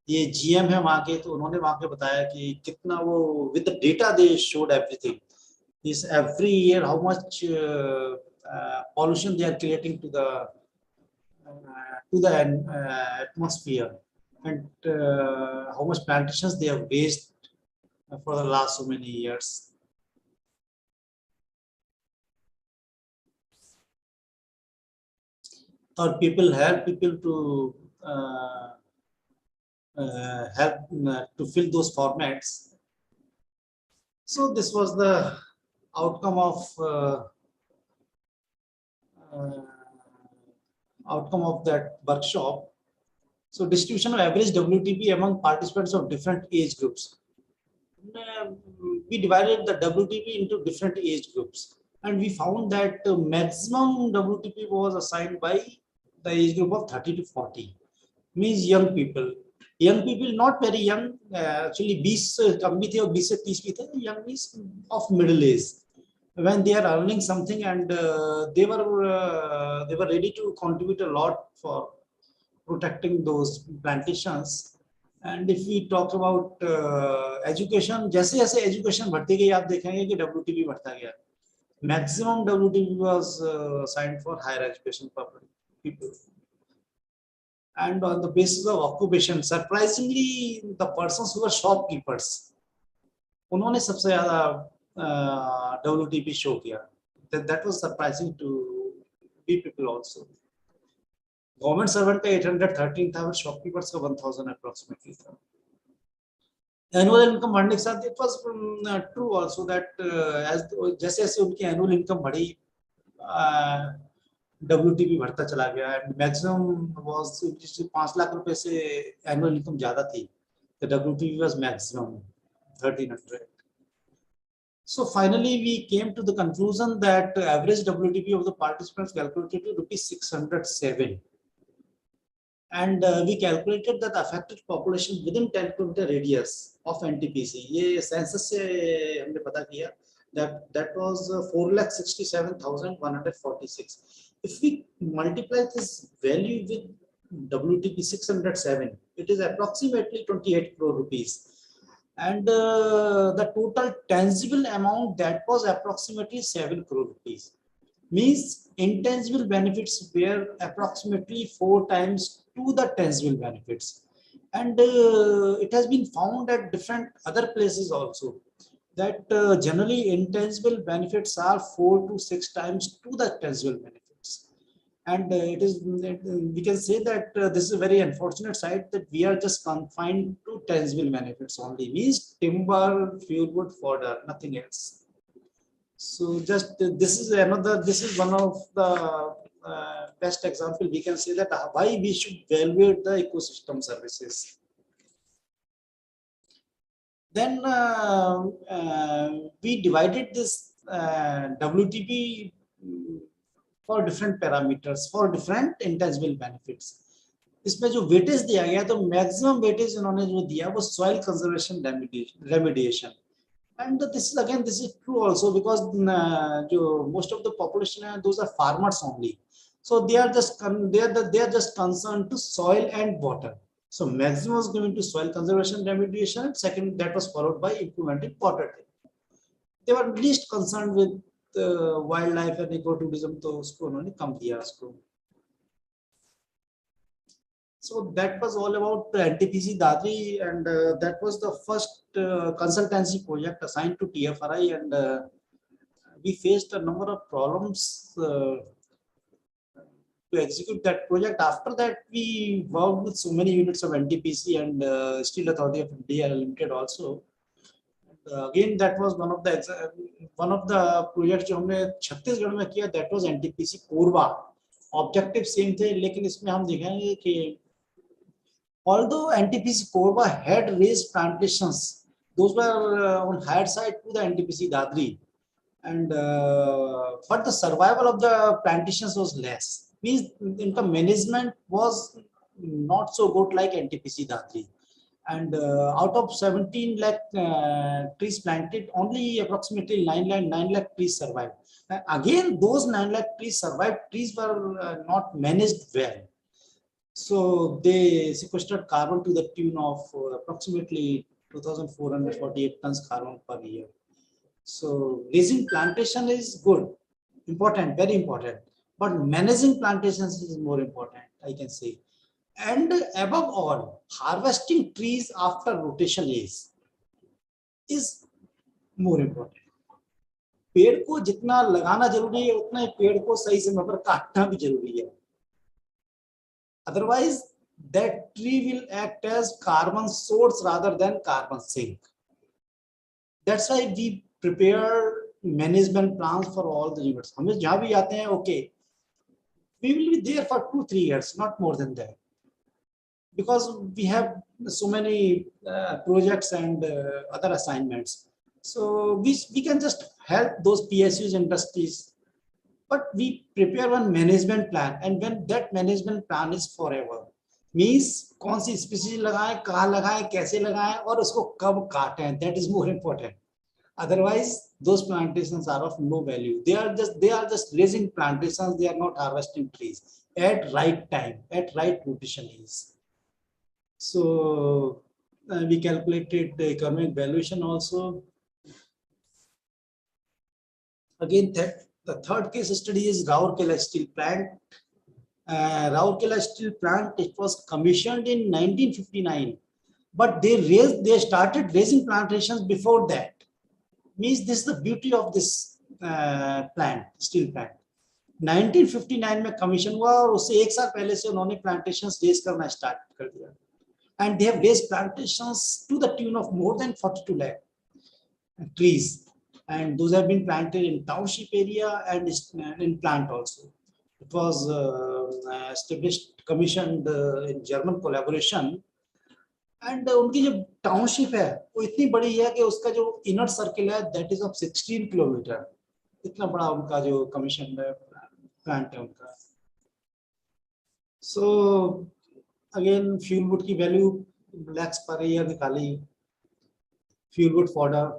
ये GM है वहाँ के, तो उन्होंने वहाँ के बताया कि कितना वो with the data they showed everything, this every year how much pollution they are creating to the atmosphere, and how much plantations they have waste for the last so many years. Or people help people to help to fill those formats. So this was the outcome of that workshop. So distribution of average WTP among participants of different age groups. We divided the WTP into different age groups, and we found that maximum WTP was assigned by the age group of 30 to 40, means young people. Young people, not very young, actually 20 से कम भी थे और 20 से 30 भी थे. Young means of middle age, when they are earning something, and they were ready to contribute a lot for protecting those plantations. And if we talk about education, जैसे जैसे education बढ़ती गई, आप देखेंगे कि WTP बढ़ता गया. Maximum WTP was assigned for higher education people. And on the basis of occupation, surprisingly, the persons who were shopkeepers, उन्होंने सबसे ज़्यादा WTP show किया. That was surprising to we people also. Government servant का 813 था, और shopkeepers का 1000 approximately था. Annual income बढ़ने के साथ, it was true also that as जैसे जैसे उनकी annual income बढ़ी, WTP बढ़ता चला गया. And maximum was 5 लाख रुपए से annual income ज़्यादा थी. The WTP was maximum 1300. So finally, we came to the conclusion that average WTP of the participants calculated to rupees 607. And we calculated that the affected population within 10 kilometer radius of NTPC. ये census से हमने पता किया that was 4,67,146. If we multiply this value with WTP 607, it is approximately 28 crore rupees. And the total tangible amount, that was approximately 7 crore rupees. Means intangible benefits were approximately 4 times to the tangible benefits. And it has been found at different other places also that generally intangible benefits are 4 to 6 times to the tangible benefits. And we can say that this is a very unfortunate side that we are just confined to tangible benefits only, means timber, fuel wood, fodder, nothing else. So just this is one of the best example we can say that why we should evaluate the ecosystem services. Then we divided this WTP for different parameters for different intangible benefits. इसमें जो weightage दिया गया तो maximum weightage उन्होंने जो दिया वो soil conservation remediation. And this is true also because most of the population those are farmers only, so they are just concerned to soil and water. So maximum was given to soil conservation remediation. Second, that was followed by implementing water. They were least concerned with wildlife and ecotourism, तो उसको उन्होंने कम दिया उसको. So that was all about NTPC Dadri, and that was the first consultancy project assigned to TFRI, and we faced a number of problems to execute that project. After that, we worked with so many units of NTPC and Steel Authority of India Limited also. Again, that was one of the projects जो हमने छत्तीसगढ़ में किया. That was NTPC Korba. Objective same थे, लेकिन इसमें हम देखेंगे कि although NTPC Korba had raised plantations, those were on higher side to the NTPC Dadri, and but the survival of the plantations was less. Means income management was not so good like NTPC Dadri, and out of 17 lakh trees planted, only approximately 9 lakh trees survived. Again, those 9 lakh trees survived. Trees were not managed well. So they sequestered carbon to the tune of approximately 2,448 tons carbon per year. So raising plantation is good, important, very important, but managing plantations is more important, I can say. And above all, harvesting trees after rotation is more important. पेड़ को जितना लगाना जरूरी है उतना ही पेड़ को सही समय पर काटना भी जरूरी है. Otherwise, that tree will act as carbon source rather than carbon sink. That's why we prepare management plans for all the units. हम जहाँ भी आते हैं, okay, we will be there for 2-3 years, not more than that, because we have so many projects and other assignments. So we can just help those PSUs industries. But we prepare one management plan, and when that management plan is forever, means कौन सी species लगाएं, कहाँ लगाएं, कैसे लगाएं, और उसको कब काटें, that is more important. Otherwise, those plantations are of no value. They are just raising plantations. They are not harvesting trees at right time, at right rotation is. So we calculated the economic valuation also. Again, the third case study is Rourkela Steel Plant. Rourkela Steel Plant, it was commissioned in 1959, but they started raising plantations before that. Means this is the beauty of this steel plant. 1959 में commission हुआ और उससे एक साल पहले से उन्होंने plantations raise करना start कर दिया. And they have raised plantations to the tune of more than 42 lakh trees. And those have been planted in township area and in plant also. It was established, commissioned in German collaboration. And उनकी जो township है वो इतनी बड़ी है कि उसका जो inner circle है that is of 16 kilometer. इतना बड़ा उनका जो commissioned plant है उनका. So again, fuel wood की value lakhs per year निकाली. Fuel wood fodder.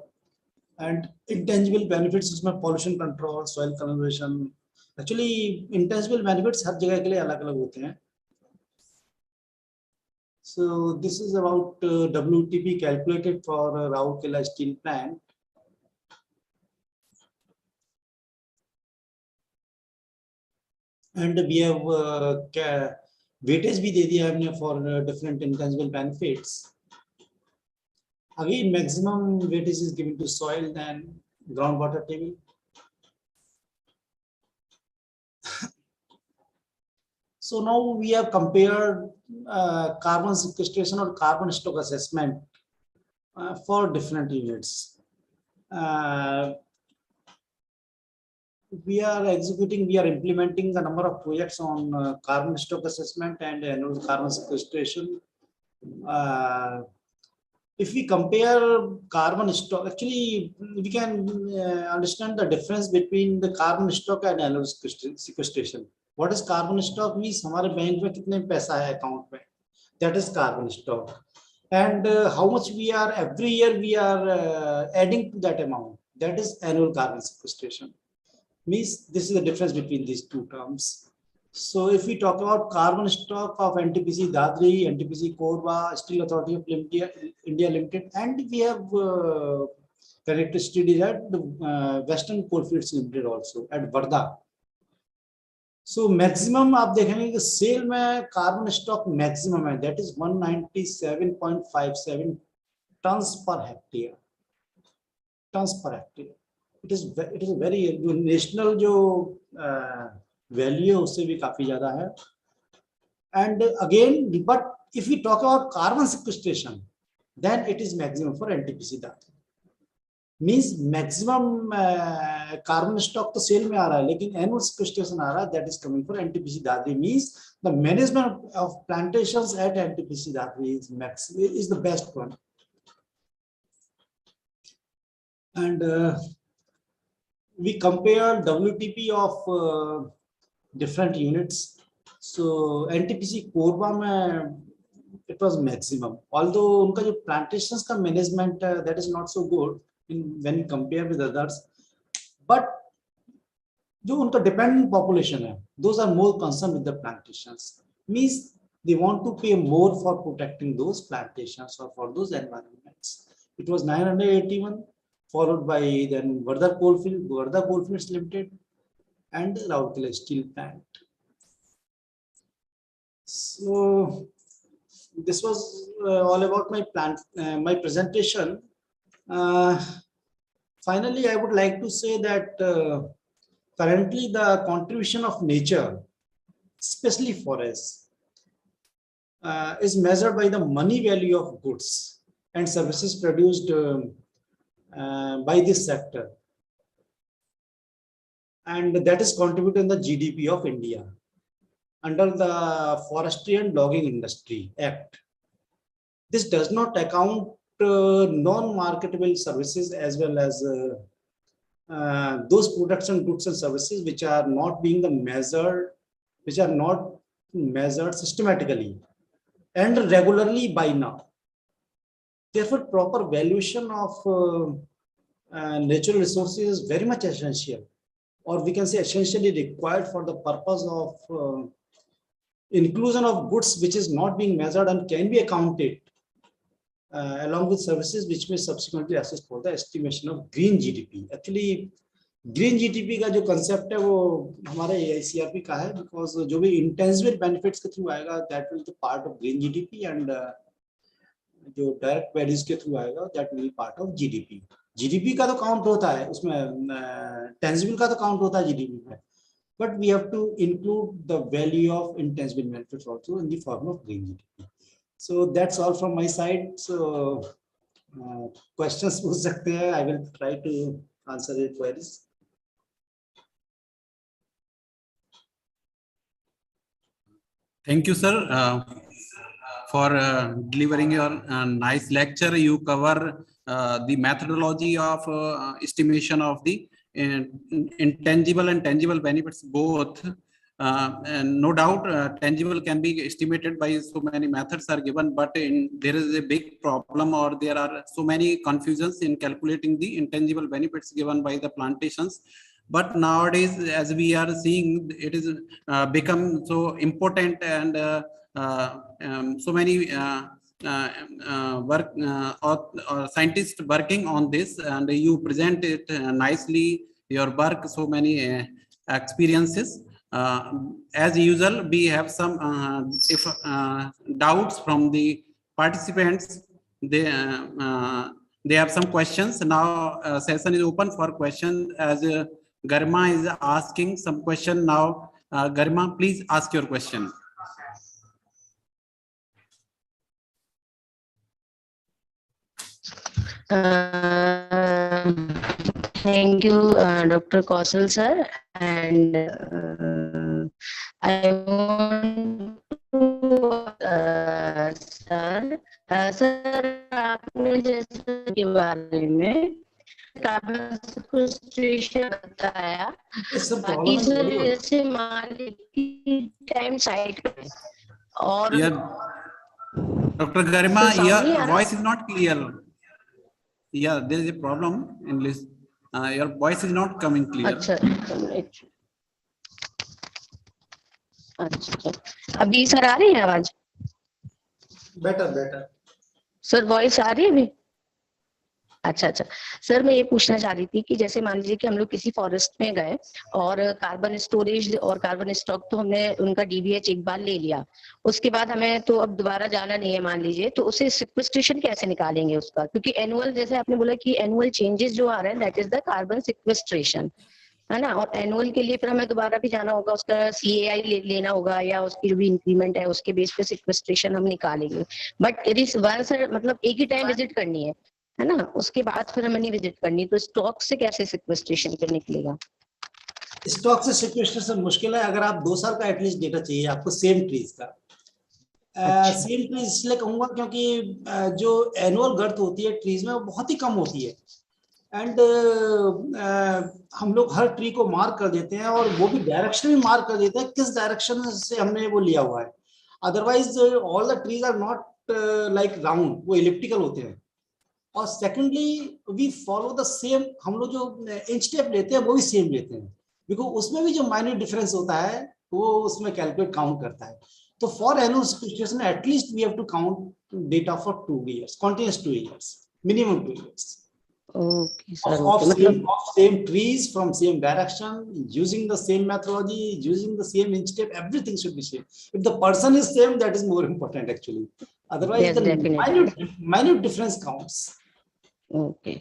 And intangible benefits उसमें pollution control, soil conservation. Actually, intangible benefits हर जगह के लिए अलग-अलग होते हैं. So this is about WTP calculated for Rourkela Steel Plant. And we have weightage भी दे दिया हमने for different intangible benefits. Again, maximum weightage is given to soil than groundwater table. So now we have compared carbon sequestration or carbon stock assessment for different units. we are implementing a number of projects on carbon stock assessment and annual carbon sequestration. If we compare carbon stock, actually we can understand the difference between the carbon stock and annual sequestration. What is carbon stock means? हमारे bank में कितने पैसा है account में? That is carbon stock. And how much we are every year we are adding to that amount. That is annual carbon sequestration. Means this is the difference between these two terms. So if we talk about carbon stock of NTPC Dadri, NTPC Korba, Steel Authority of India Limited, and we have connected studies at the Western Coalfields Limited also at Varda. So maximum आप देखेंगे कि cell में carbon stock maximum है, that is 197.57 tons per hectare. It is a very national जो value है उससे भी काफी ज्यादा है. And again, but if we talk about carbon sequestration, then it is maximum for NTPC Dadri. Means maximum carbon stock तो cell में आ रहा है, लेकिन annual sequestration आ रहा है, that is coming for NTPC Dadri. Means the management of plantations at NTPC Dadri is the best one. And we compare WTP of different units. So NTPC Korba में it was maximum. Although उनका जो plantations का management that is not so good when you compare with others, but जो उनका dependent population है, those are more concerned with the plantations. Means they want to pay more for protecting those plantations or for those environments. It was 981, followed by then Varda Coalfields Limited and Rourkela Steel Plant. So this was all about my presentation. Finally, I would like to say that currently the contribution of nature, especially forests, is measured by the money value of goods and services produced by this sector, and that is contributed in the GDP of India under the Forestry and Logging Industry Act. This does not account non-marketable services as well as those products and goods and services which are not being measured systematically and regularly by now. Therefore, proper valuation of natural resources is very much essential, or we can say essentially required for the purpose of inclusion of goods which is not being measured and can be accounted along with services which may subsequently assist for the estimation of green GDP. Actually, green GDP का जो concept है वो हमारे AICRP का है, because जो भी intangible benefits के through आएगा that will be part of green GDP, and जो direct values के through आएगा that will be part of GDP. GDP का तो count होता है उसमें, tangible का तो count होता है GDP में, but we have to include the value of intangible benefits also in the form of green GDP. So that's all from my side. So questions पूछ सकते हैं. I will try to answer your queries. Thank you, sir, for delivering your nice lecture. You cover the methodology of estimation of the intangible and tangible benefits both. And no doubt tangible can be estimated by so many methods are given, but there is a big problem, or there are so many confusions in calculating the intangible benefits given by the plantations. But nowadays, as we are seeing, it is become so important, and so many or scientists working on this, and you present it nicely, your work, so many experiences. As usual, we have some doubts from the participants. They have some questions. Now session is open for questions, as Garma is asking some question now. Garma, please ask your question. Thank you, Dr. Kaushal sir, and I want to sir आपने जैसे के बारे में carbon sequestration बताया, sir बाकी sir जैसे मान लीजिए टाइम साइड और Dr. Garima, your voice is not clear. Yeah, there is a problem in this. Your voice is not coming clear. अच्छा, अभी सर आ रही है आवाज? बेटर सर वॉइस आ रही है अभी? अच्छा सर, मैं ये पूछना चाह रही थी कि जैसे मान लीजिए कि हम लोग किसी फॉरेस्ट में गए और कार्बन स्टोरेज और कार्बन स्टॉक तो हमने उनका डीबीएच एक बार ले लिया, उसके बाद हमें तो अब दोबारा जाना नहीं है मान लीजिए, तो उसे सिक्वेस्ट्रेशन कैसे निकालेंगे उसका? क्योंकि एनुअल, जैसे आपने बोला कि एनुअल चेंजेस जो आ रहे हैं that is the carbon sequestration, है ना, और एनुअल के लिए फिर हमें दोबारा भी जाना होगा, उसका CAI लेना होगा या उसकी जो भी इंक्रीमेंट है उसके बेस पे सिक्वेस्ट्रेशन हम निकालेंगे। बट इट इज वंस, मतलब एक ही टाइम विजिट करनी है ना, उसके बाद फिर हमें नहीं विजिट करनी, तो स्टॉक से कैसे सिक्वेस्ट्रेशन पे निकलेगा? स्टॉक से सिक्वेस्ट्रेशन मुश्किल है। अगर आप 2 साल का एटलीस्ट डेटा चाहिए आपको सेम ट्रीज का। सेम ट्रीज इसलिए कहूंगा क्योंकि जो एनुअल ग्रोथ होती है ट्रीज में वो बहुत ही कम होती है, एंड हम लोग हर ट्री को मार्क कर देते हैं और वो भी डायरेक्शन में मार्क कर देते हैं किस डायरेक्शन से हमने वो लिया हुआ है। Otherwise all the trees are not like round, वो इलिप्टिकल होते हैं। और secondly we follow the same, हम लोग जो इंच टेप लेते हैं वो भी सेम लेते हैं, बिकॉज उसमें भी जो माइन्यूट डिफरेंस होता है वो उसमें कैलकुलेट काउंट करता है। तो for annual sequestration at least we have to count data for 2 years, continuous 2 years, minimum 2 years. Okay, sir. Of same trees from same direction, using the same methodology, using the same inch tape, everything should be same. If the person is same, that is more important actually. Otherwise, yes, the minute difference counts. Okay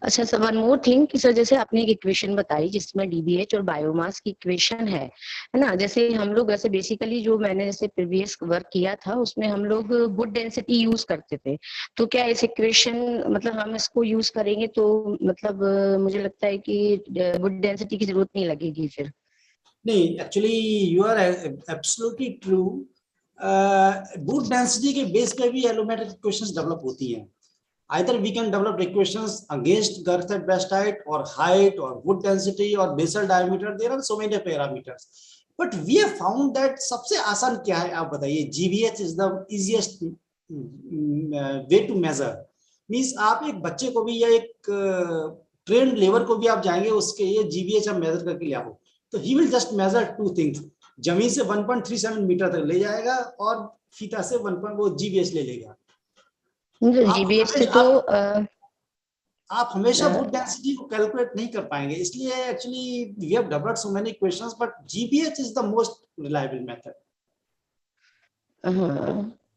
अच्छा sir, one more thing कि sir जैसे आपने एक equation बताई जिसमें DBH और biomass की equation है ना, जैसे हम लोग ऐसे बेसिकली जो मैंने जैसे प्रीवियस वर्क किया था उसमें हम लोग वुड डेंसिटी यूज करते थे, तो क्या इस इक्वेशन मतलब हम इसको यूज करेंगे तो मतलब मुझे लगता है कि वुड डेंसिटी की जरूरत नहीं लगेगी फिर? नहीं, actually you are absolutely true. Wood density के बेस पे भी एलोमेट्रिक इक्वेशंस डेवलप होती हैं। Either we can develop equations against girth at best height or height or wood density or basal diameter. There are so many parameters. But we have found that सबसे आसान क्या है आप बताइए? GVH is the easiest way to measure. Means आप एक बच्चे को भी या एक trained लेबर को भी आप जाएंगे उसके ये GVH आप measure करके ले आओ, तो he will just measure 2 things. जमीन से 1.37 मीटर तक ले जाएगा और फीता से 1. वो GVH ले लेगा। जीबीएच से तो आप हमेशा वुड डेंसिटी को कैलकुलेट नहीं कर पाएंगे, इसलिए actually we have developed so many equations, but GBH is the most reliable method.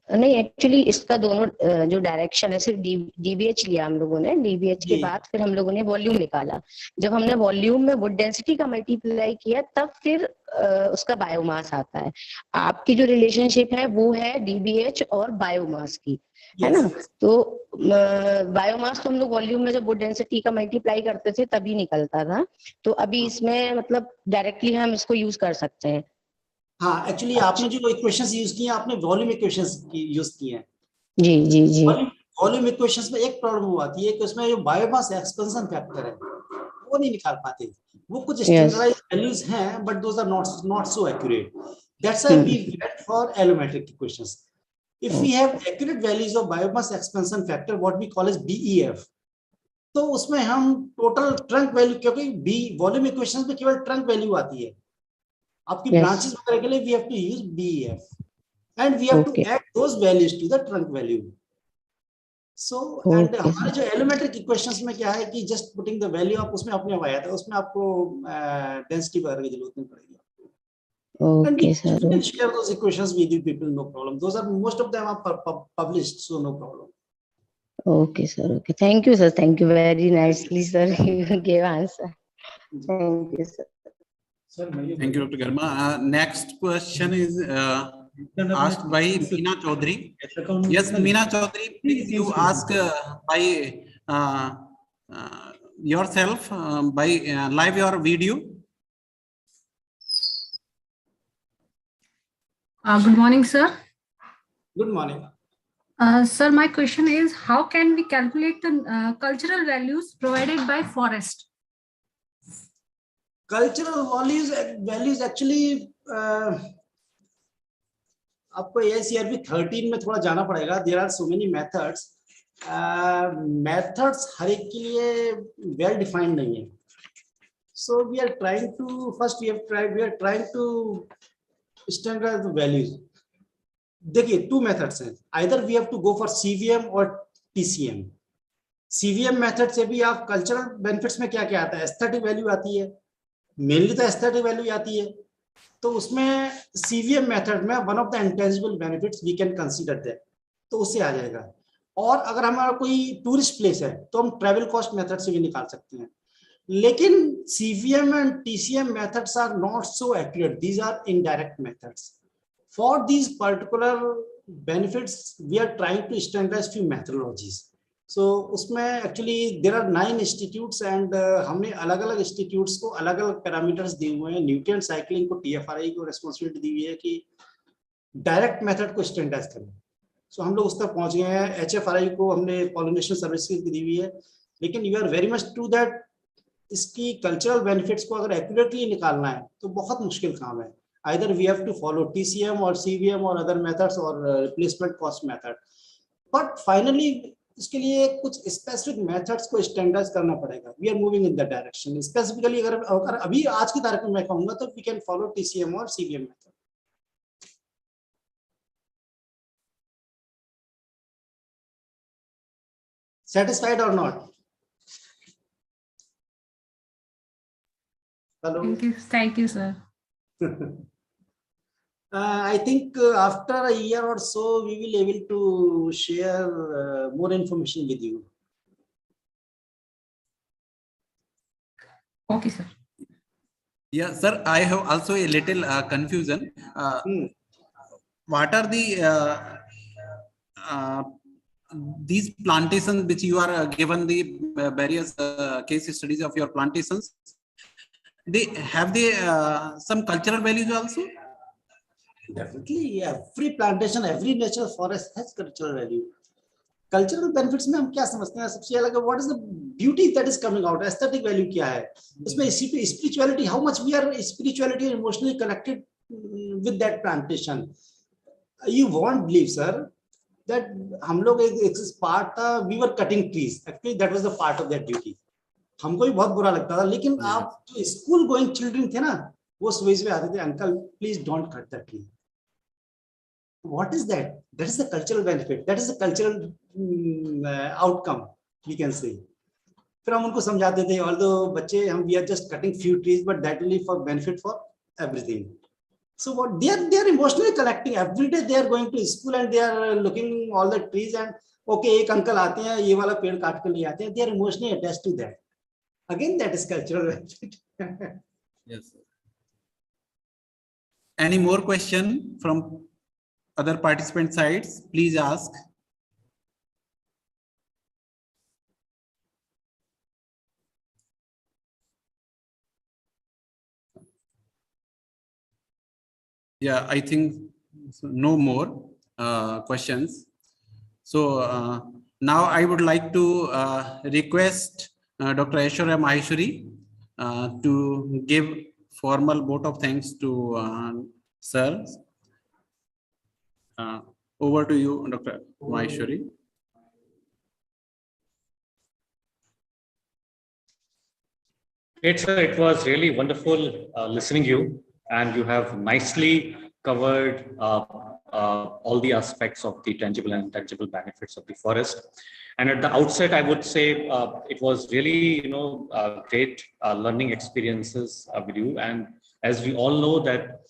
नहीं एक्चुअली इसका दोनों जो डायरेक्शन है, सिर्फ डीबीएच लिया हम लोगों ने, डीबीएच के बाद फिर हम लोगों ने वॉल्यूम निकाला, जब हमने वॉल्यूम में वुड डेंसिटी का मल्टीप्लाई किया तब फिर उसका बायोमास आता है। आपकी जो रिलेशनशिप है वो है डीबीएच और बायोमास की, है ना? तो बायोमास तो हम लोग वॉल्यूम में जब वुड डेंसिटी का मल्टीप्लाई करते थे तभी निकलता था, तो अभी इसमें मतलब डायरेक्टली हम इसको यूज कर सकते हैं। हाँ, एक्चुअली आपने जो इक्वेशंस यूज किए आपने वॉल्यूम इक्वेशंस यूज किए हैं। जी जी जी। वॉल्यूम इक्वेशंस में एक प्रॉब्लम वो आती है कि उसमें जो बायोमास एक्सपेंशन फैक्टर है वो नहीं निकाल पाते, वो कुछ स्टैंडर्डाइज्ड वैल्यूज हैं but those are not so accurate. That's why we went for allometric equations. If we have accurate values of biomass expansion factor, what we call as BEF, तो उसमें हम टोटल ट्रंक वैल्यू, क्योंकि volume equations में केवल trunk value आती है, आपकी branches वगैरह के लिए we have to use BEF and we have to add those values to the trunk value. So and हमारे जो एलोमेट्रिक इक्वेशंस में क्या है कि जस्ट पुटिंग द वैल्यू आप उसमें अपने आया था, उसमें आपको डेंसिटी वगैरह की जरूरत नहीं पड़ेगी। Okay, sir. You can share those equations with you people, no problem. Those are, most of them are published, so no problem. Okay, sir. Okay, thank you, sir. Thank you very nicely, sir. You gave answer. Thank you, sir. Thank you, Dr. Garma. Next question is asked by Meena Chaudhary. Yes, Meena Chaudhary, please you ask by yourself by live your video. Good morning, sir. Good morning. Sir, my question is, how can we calculate the cultural values provided by forest? Cultural values actually आपको AICRB 13 में थोड़ा जाना पड़ेगा. There are so many methods. Methods हर एक के लिए well defined नहीं है. So we are trying to standardize the values. देखिए, two methods हैं. Either we have to go for CVM or TCM. CVM method से भी आप कल्चरल बेनिफिट्स में क्या क्या आता है, एस्थेटिक वैल्यू आती है, मेनली तो एस्थेटिक वैल्यू आती है. तो उसमें CVM मेथड में one of the intangible benefits we can consider that, तो उससे आ जाएगा. और अगर हमारा कोई टूरिस्ट प्लेस है तो हम ट्रैवल कॉस्ट मेथड से भी निकाल सकते हैं. लेकिन CVM and TCM methods are not so accurate, these are indirect methods. For these particular benefits we are trying to standardize few methodologies. So उसमें actually there are 9 institutes and हमने अलग अलग इंस्टीट्यूट्स को अलग अलग पैरामीटर्स दिए हुए हैं. न्यूट्रिएंट साइक्लिंग को TFRI को रिस्पांसिबिलिटी दी हुई है कि डायरेक्ट मेथड को स्टैंडर्डाइज करें. सो हम लोग उस तक पहुंच गए हैं. HFRI को हमने पॉलिनेशन सर्विसेज दी हुई है. लेकिन you are very much to that, इसकी कल्चरल बेनिफिट्स को अगर एक्यूरेटली निकालना है तो बहुत मुश्किल काम है. Either we have to follow TCM or CVM or other methods or replacement cost method. But finally इसके लिए कुछ स्पेसिफिक मेथड्स को स्टैंडर्डाइज करना पड़ेगा. We are moving in the direction. Specifically अगर अभी आज की तारीख में मैं कहूंगा तो वी कैन फॉलो TCM और CVM method. Satisfied or not? Hello. Thank you, sir. I think after a year or so we will able to share more information with you. Okay, sir. Yeah, sir, I have also a little confusion. What are the these plantations which you are given the various case studies of your plantations? They have some cultural values also? Definitely, every plantation, every natural forest has cultural value. Cultural benefits में हम क्या समझते हैं? सबसे अलग, what is the beauty that is coming out? Aesthetic value क्या है? उसमें spirituality, how much we are spirituality and emotionally connected with that plantation. You won't believe, sir, that हम लोग एक part था, we were cutting trees. Actually, that was the part of that duty. हमको भी बहुत बुरा लगता था. लेकिन आप जो स्कूल गोइंग चिल्ड्रन थे ना, वो सुबह में आते थे, uncle please don't cut the tree. What is that? That is the cultural benefit. That is the cultural outcome, we can say. फिर हम उनको समझाते थे, although बच्चे हम we are just cutting few trees, but that will be for benefit for everything. So what they are emotionally collecting. Every day they are going to school and they are looking all the trees and okay, एक uncle आते हैं, ये वाला पेड़ काट के ले आते हैं. They are emotionally attached to that. Again, that is cultural benefit. Yes. Any more question from other participant sides? Please ask. Yeah, I think no more questions. So now I would like to request Dr. Aishwarya Maheshwari to give formal vote of thanks to sir. Over to you, Dr. Maheshwari. Great, sir. It was really wonderful listening to you, and you have nicely covered all the aspects of the tangible and intangible benefits of the forest. And at the outset, I would say it was really, great learning experiences with you. And as we all know that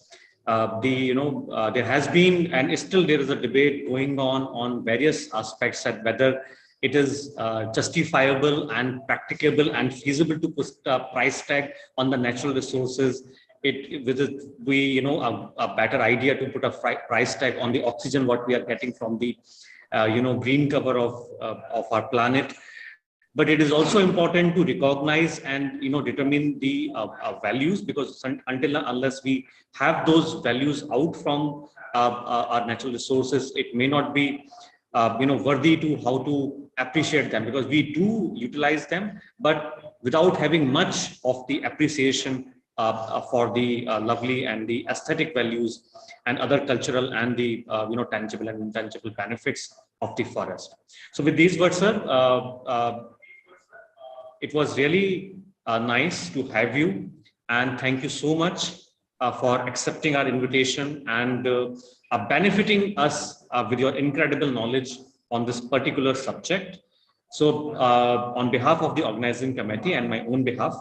there has been and still there is a debate going on various aspects at whether it is justifiable and practicable and feasible to put a price tag on the natural resources. A better idea to put a price tag on the oxygen what we are getting from the green cover of our planet. but it is also important to recognize and determine the values, because until and unless we have those values out from our natural resources, it may not be worthy to how to appreciate them, because we do utilize them, but without having much of the appreciation for the lovely and the aesthetic values and other cultural and the tangible and intangible benefits of the forest. So with these words, sir, it was really nice to have you, and thank you so much for accepting our invitation and benefiting us with your incredible knowledge on this particular subject. So on behalf of the organizing committee and my own behalf,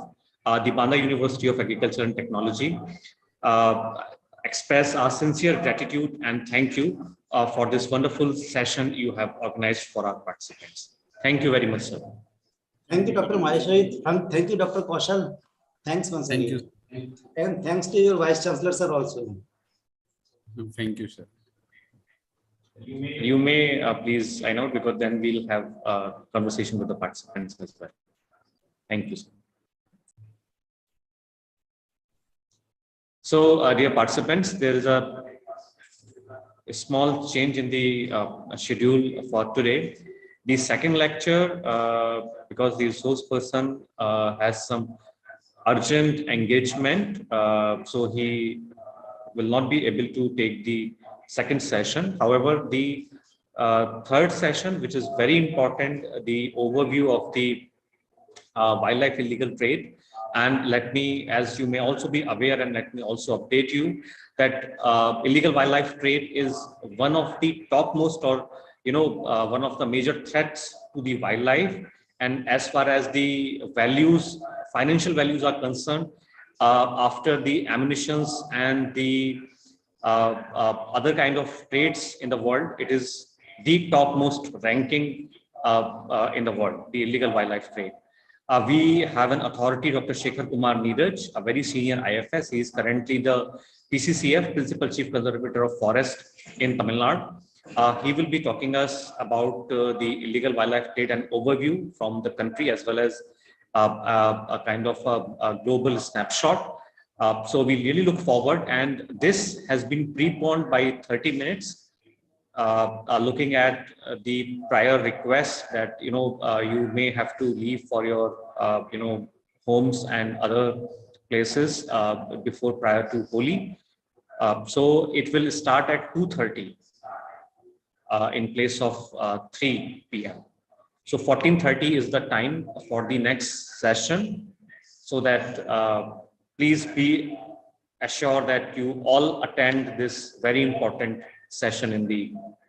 the Banda University of Agriculture and Technology express our sincere gratitude and thank you for this wonderful session you have organized for our participants. Thank you very much, sir. Thank you, Dr. Maheshwari. Thank you, Dr. Kaushal. Thanks once again. And thanks to your Vice Chancellor, sir, also. Thank you, sir. You may please sign out, because then we'll have a conversation with the participants as well. Thank you, sir. So, dear participants, there is a small change in the schedule for today. The second lecture, because the resource person has some urgent engagement, so he will not be able to take the second session. However, the third session, which is very important, the overview of the wildlife illegal trade. And let me, as you may also be aware, and let me also update you that illegal wildlife trade is one of the topmost, or one of the major threats to the wildlife. And as far as the values, financial values are concerned, after the ammunitions and the other kind of trades in the world, it is the topmost ranking in the world, the illegal wildlife trade. We have an authority, Dr. Kumar, a very senior IFS. He is currently the PCCF, Principal Chief Conservator of Forest in Tamil Nadu. He will be talking us about the illegal wildlife trade and overview from the country, as well as a kind of a global snapshot. So we really look forward, and this has been preponed by 30 minutes. Looking at the prior request that you may have to leave for your homes and other places prior to Holi. So it will start at 2:30 in place of 3 p.m. So 14:30 is the time for the next session, so that please be assured that you all attend this very important session in the